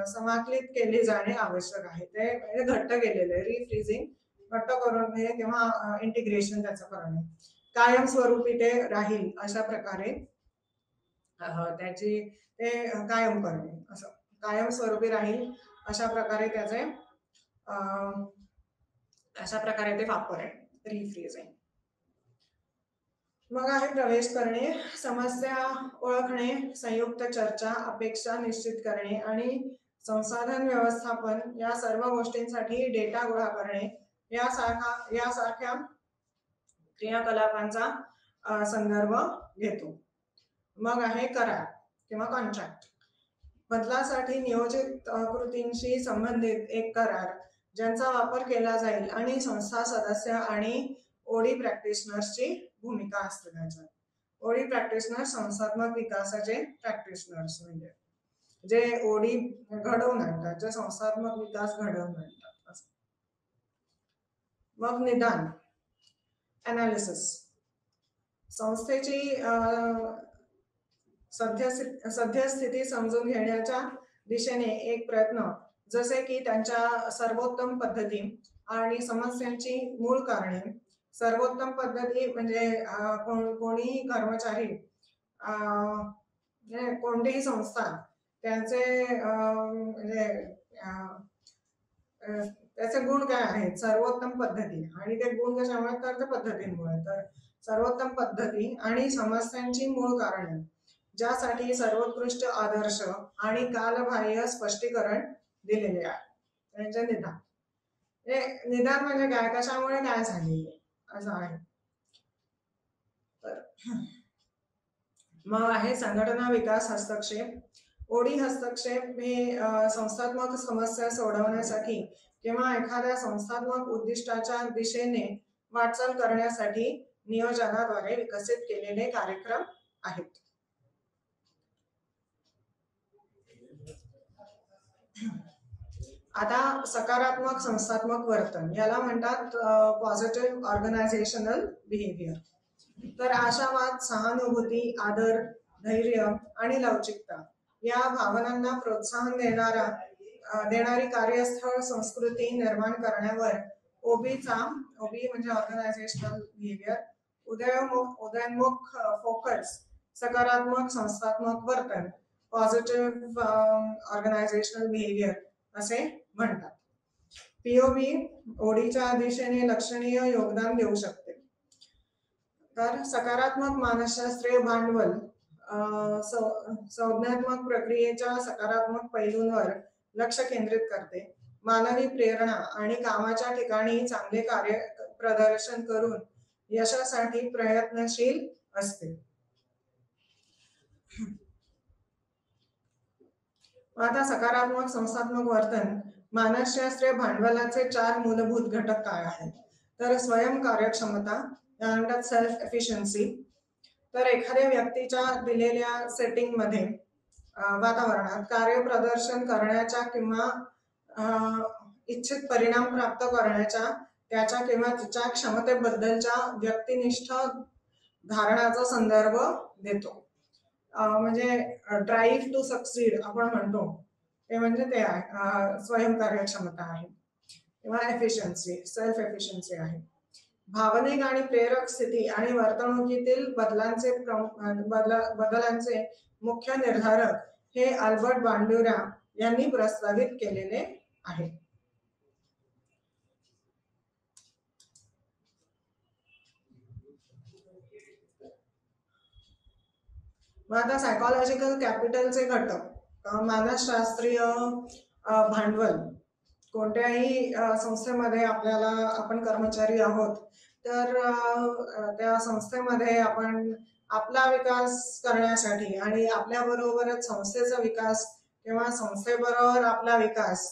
समाकलित केले जाणे आवश्यक आहे. ते घट्ट केलेले आहे. रीफ्रीजिंग घट्ट करून हे किंवा इंटिग्रेशन त्याचं करणे, कायमस्वरूपी ते राहील अशा प्रकारे त्याची ते कायम करणे, असं कायमस्वरूपी राहील अशा प्रकारे त्याचे अशा प्रकारे ते वापर आहे रीफ्रीजिंग. मग आहे प्रवेश करणे. समस्या ओळखणे, संयुक्त चर्चा, अपेक्षा निश्चित करणे आणि संसाधन व्यवस्थापन या सर्व गोष्टींसाठी डेटा गोळा करणे यासारख्या क्रियाकलापांचा संदर्भ घेतो. मग आहे करार किंवा कॉन्ट्रॅक्ट. बदलासाठी नियोजित कृतींशी संबंधित एक करार ज्यांचा वापर केला जाईल आणि संस्था सदस्य आणि ओडी प्रॅक्टिशनर्सची भूमिका असते त्याच्यात. ओडी प्रॅक्टिशनर संस्थात्मक विकासाचे प्रॅक्टिशनर्स, म्हणजे जे ओडी घडवून आणतात, जे संस्थात्मक विकास घडवून आणतात. मग निदान अनालिसिस. संस्थेची सद्यस्थिती समजून घेण्याच्या दिशेने एक प्रयत्न, जसे की त्यांच्या सर्वोत्तम पद्धती आणि समस्यांची मूळ कारणे. सर्वोत्तम पद्धती म्हणजे कोणीही कर्मचारी, कोणतीही संस्था त्यांचे म्हणजे त्याचे गुण काय आहेत, सर्वोत्तम पद्धती, आणि ते गुण कशामुळे, तर त्या पद्धतींमुळे. तर सर्वोत्तम पद्धती आणि समस्यांची मूळ कारणे ज्यासाठी सर्वोत्कृष्ट आदर्श आणि कालबाह्य स्पष्टीकरण दिलेले आहे, त्यांचे निदान. निदान म्हणजे काय, कशामुळे काय झाले असं आहे. मग आहे संघटना विकास हस्तक्षेप. ओडी हस्तक्षेप हे संस्थात्मक समस्या सोडवण्यासाठी किंवा एखाद्या संस्थात्मक उद्दिष्टाच्या दिशेने वाटचाल करण्यासाठी नियोजनाद्वारे विकसित केलेले कार्यक्रम आहेत. आता सकारात्मक संस्थात्मक वर्तन याला म्हणतात पॉझिटिव्ह ऑर्गनायझेशनल बिहेवियर. तर आशावाद, सहानुभूती, आदर, धैर्य आणि लवचिकता या भावनांना प्रोत्साहन देणारी कार्यस्थळ संस्कृती निर्माण करण्यावर ओबी म्हणजे ऑर्गनायझेशनल बिहेवियर, उदयोन्मुख फोकस, सकारात्मक संस्थात्मक वर्तन, पॉझिटिव्ह ऑर्गनायझेशनल बिहेवियर असे म्हणतात. पीओबी ओडीच्या दिशेने लक्षणीय योगदान देऊ शकते. तर सकारात्मक मानसशास्त्रीय भांडवल संज्ञात्मक प्रक्रियेच्या सकारात्मक पैलूंवर लक्ष केंद्रित करते. मानवी प्रेरणा आणि कामाच्या ठिकाणी चांगले कार्य प्रदर्शन करून यशासाठी प्रयत्नशील असते. आता सकारात्मक संस्थात्मक वर्तन मानसशास्त्रीय भांडवलाचे 4 मूलभूत घटक काय आहेत, तर स्वयं कार्यक्षमता, त्यानंतर सेल्फ एफिशियन्सी. तर एखाद्या व्यक्तीच्या दिलेल्या सेटिंग मध्ये वातावरणात कार्य प्रदर्शन करण्याच्या किंवा इच्छित परिणाम प्राप्त करण्याच्या त्याच्या किंवा तिच्या क्षमतेबद्दलच्या व्यक्तिनिष्ठ धारणाचा संदर्भ देतो. म्हणजे ड्राईव्ह टू सक्सीड आपण म्हणतो ते म्हणजे ते आहे स्वयंकार्यक्षमता आहे किंवा एफिशियन्सी, सेल्फ एफिशियन्सी आहे. भावनिक आणि प्रेरक स्थिती आणि वर्तणुकीतील बदलांचे मुख्य निर्धारक हे अल्बर्ट बांडुरा यांनी प्रस्तावित केलेले आहे. मग आता सायकोलॉजिकल कॅपिटलचे घटक, मानसशास्त्रीय भांडवल. कोणत्याही संस्थेमध्ये आपण कर्मचारी आहोत तर त्या संस्थेमध्ये आपण आपला विकास करण्यासाठी आणि आपल्याबरोबरच संस्थेचा विकास किंवा संस्थेबरोबर आपला विकास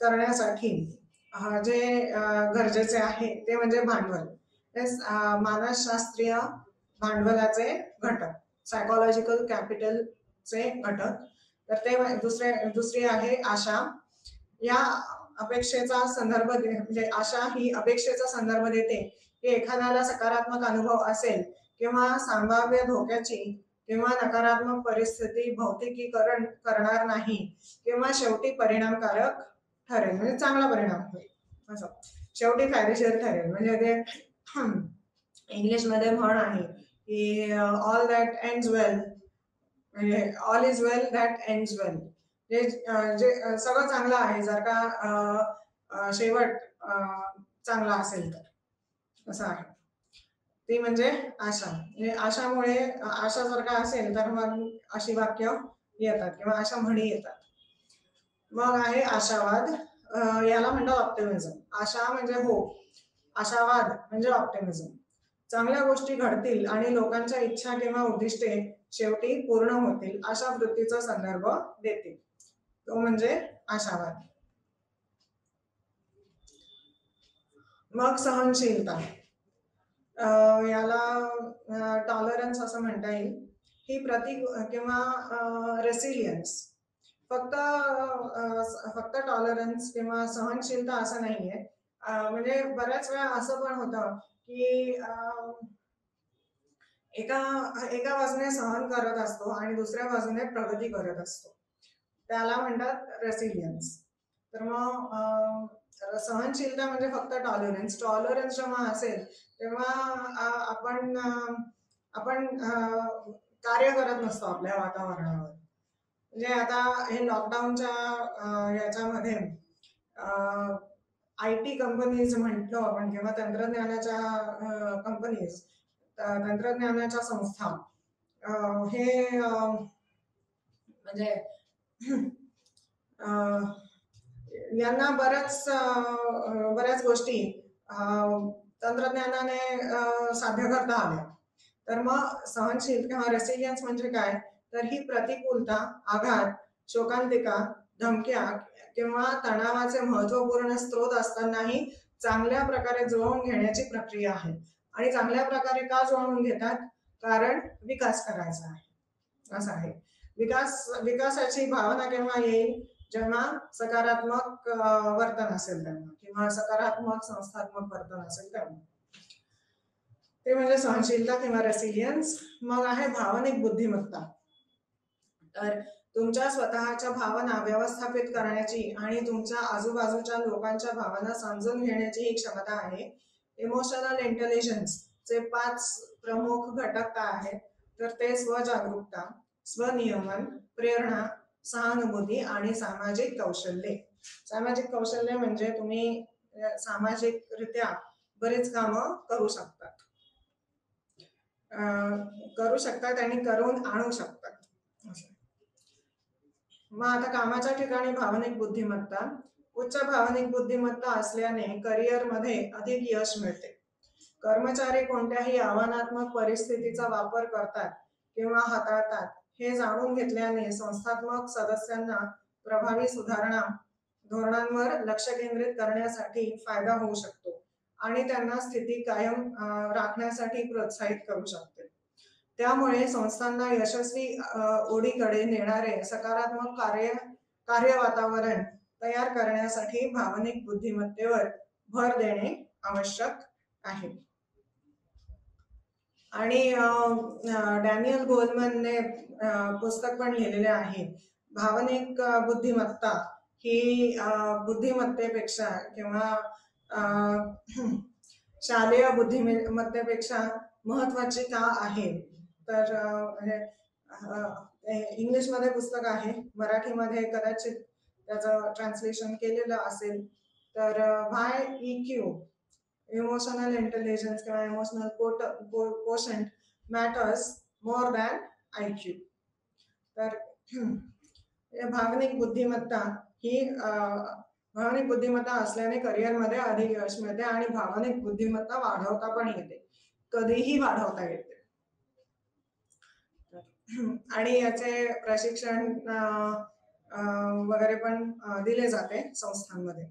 करण्यासाठी जे गरजेचे आहे ते म्हणजे भांडवल. मानसशास्त्रीय भांडवलाचे घटक, सायकोलॉजिकल कॅपिटलचे घटक. तर ते दुसरी आहे आशा. या अपेक्षेचा संदर्भ म्हणजे आशा ही अपेक्षेचा संदर्भ देते की एखाद्याला सकारात्मक अनुभव असेल किंवा संभाव्य धोक्याची किंवा नकारात्मक परिस्थिती भौतिकीकरण करणार नाही किंवा शेवटी परिणामकारक ठरेल, म्हणजे चांगला परिणाम होईल असं, शेवटी फायदेशीर ठरेल. म्हणजे ते इंग्लिशमध्ये म्हण आहे की ऑल दॅट एंड्स वेल, म्हणजे all is well that ends well. जे सगळं चांगलं आहे जर का शेवट चांगला असेल तर, असं आहे. ती म्हणजे आशा. म्हणजे आशामुळे आशा जर का असेल तर मग अशी वाक्य येतात किंवा अशा म्हणी येतात. मग आहे आशावाद. याला म्हणतात ऑप्टिमिझम. आशा म्हणजे हो, आशावाद म्हणजे ऑप्टिमिझम. चांगल्या गोष्टी घडतील आणि लोकांच्या इच्छा किंवा उद्दिष्टे शेवटी पूर्ण होतील अशा वृत्तीचा संदर्भ देतील, तो म्हणजे आशावाद. मग सहनशीलता, याला टॉलरन्स असं म्हणता येईल. ही किंवा रेसिलियन्स. फक्त टॉलरन्स किंवा सहनशीलता असं नाहीये. म्हणजे बऱ्याच वेळा असं पण होतं की एका बाजूने सहन करत असतो आणि दुसऱ्या बाजूने प्रगती करत असतो, त्याला म्हणतात रेसिलियन्स. तर मग सहनशीलता म्हणजे फक्त टॉलरन्स जेव्हा असेल तेव्हा आपण कार्य करत नसतो आपल्या वातावरणावर. म्हणजे आता हे लॉकडाऊनच्या याच्यामध्ये IT कंपनीज म्हटलो आपण किंवा तंत्रज्ञानाच्या कंपनीज, तंत्रज्ञानाच्या संस्था, हे म्हणजे यांना बऱ्याच गोष्टी तंत्रज्ञानाने साध्य करता आल्या. तर मग सहनशील किंवा रेसिलियन्स म्हणजे काय, तर ही प्रतिकूलता, आघात, शोकांतिका, धमक्या किंवा तणावाचे महत्वपूर्ण स्रोत असतानाही चांगल्या प्रकारे जुळवून घेण्याची प्रक्रिया आहे. आणि चांगल्या प्रकारे का जुळवून घेतात, कारण विकास करायचा आहे, असं आहे. विकासाची भावना केव्हा येईल, जेव्हा सकारात्मक वर्तन असेल तेव्हा किंवा सकारात्मक संस्थात्मक वर्तन असेल तेव्हा. ते म्हणजे सहनशीलता किंवा रेसिलियन्स. मग आहे भावनिक बुद्धिमत्ता. तर तुमच्या स्वतःच्या भावना व्यवस्थापित करण्याची आणि तुमच्या आजूबाजूच्या लोकांच्या भावना समजून घेण्याची ही क्षमता आहे. इमोशनल इंटेलिजन्स चे 5 प्रमुख घटक काय आहेत, तर ते स्वजागरूकता, स्वनियमन, प्रेरणा, सहानुभूती आणि सामाजिक कौशल्ये. सामाजिक कौशल्य म्हणजे तुम्ही सामाजिकरित्या बरेच कामं करू शकतात आणि करून आणू शकतात. मग आता कामाच्या ठिकाणी भावनिक बुद्धिमत्ता. उच्च भावनिक बुद्धिमत्ता असल्याने करिअरमध्ये अधिक यश मिळते. कर्मचारी कोणत्याही आव्हानात्मक परिस्थितीचा वापर करतात किंवा हाताळतात हे जाणून घेतल्याने संस्थात्मक सदस्यांना प्रभावी सुधारणा धोरणांवर लक्ष केंद्रित करण्यासाठी फायदा होऊ शकतो आणि त्यांना स्थिती कायम राखण्यासाठी प्रोत्साहित करू शकते. त्यामुळे संस्थांना यशस्वी ओढीकडे नेणारे सकारात्मक कार्य वातावरण तयार करण्यासाठी भावनिक बुद्धिमत्तेवर भर देणे आवश्यक आहे. आणि डॅनियल गोलमनने पुस्तक पण लिहिलेले आहे. भावनिक बुद्धिमत्ता ही बुद्धिमत्तेपेक्षा किंवा शालेय बुद्धिमत्तेपेक्षा महत्वाची का आहे, तर इंग्लिशमध्ये पुस्तक आहे, मराठीमध्ये कदाचित त्याचं ट्रान्सलेशन केलेलं असेल. तर व्हाय EQ इमोशनल इंटेलिजन्स किंवा emotional quotient matters more than IQ. तर भावनिक बुद्धिमत्ता ही भावनिक बुद्धिमत्ता असल्याने करिअरमध्ये अधिक यश मिळते आणि भावनिक बुद्धिमत्ता वाढवता पण येते, कधीही वाढवता येते. आणि याचे प्रशिक्षण वगैरे पण दिले जाते संस्थांमध्ये.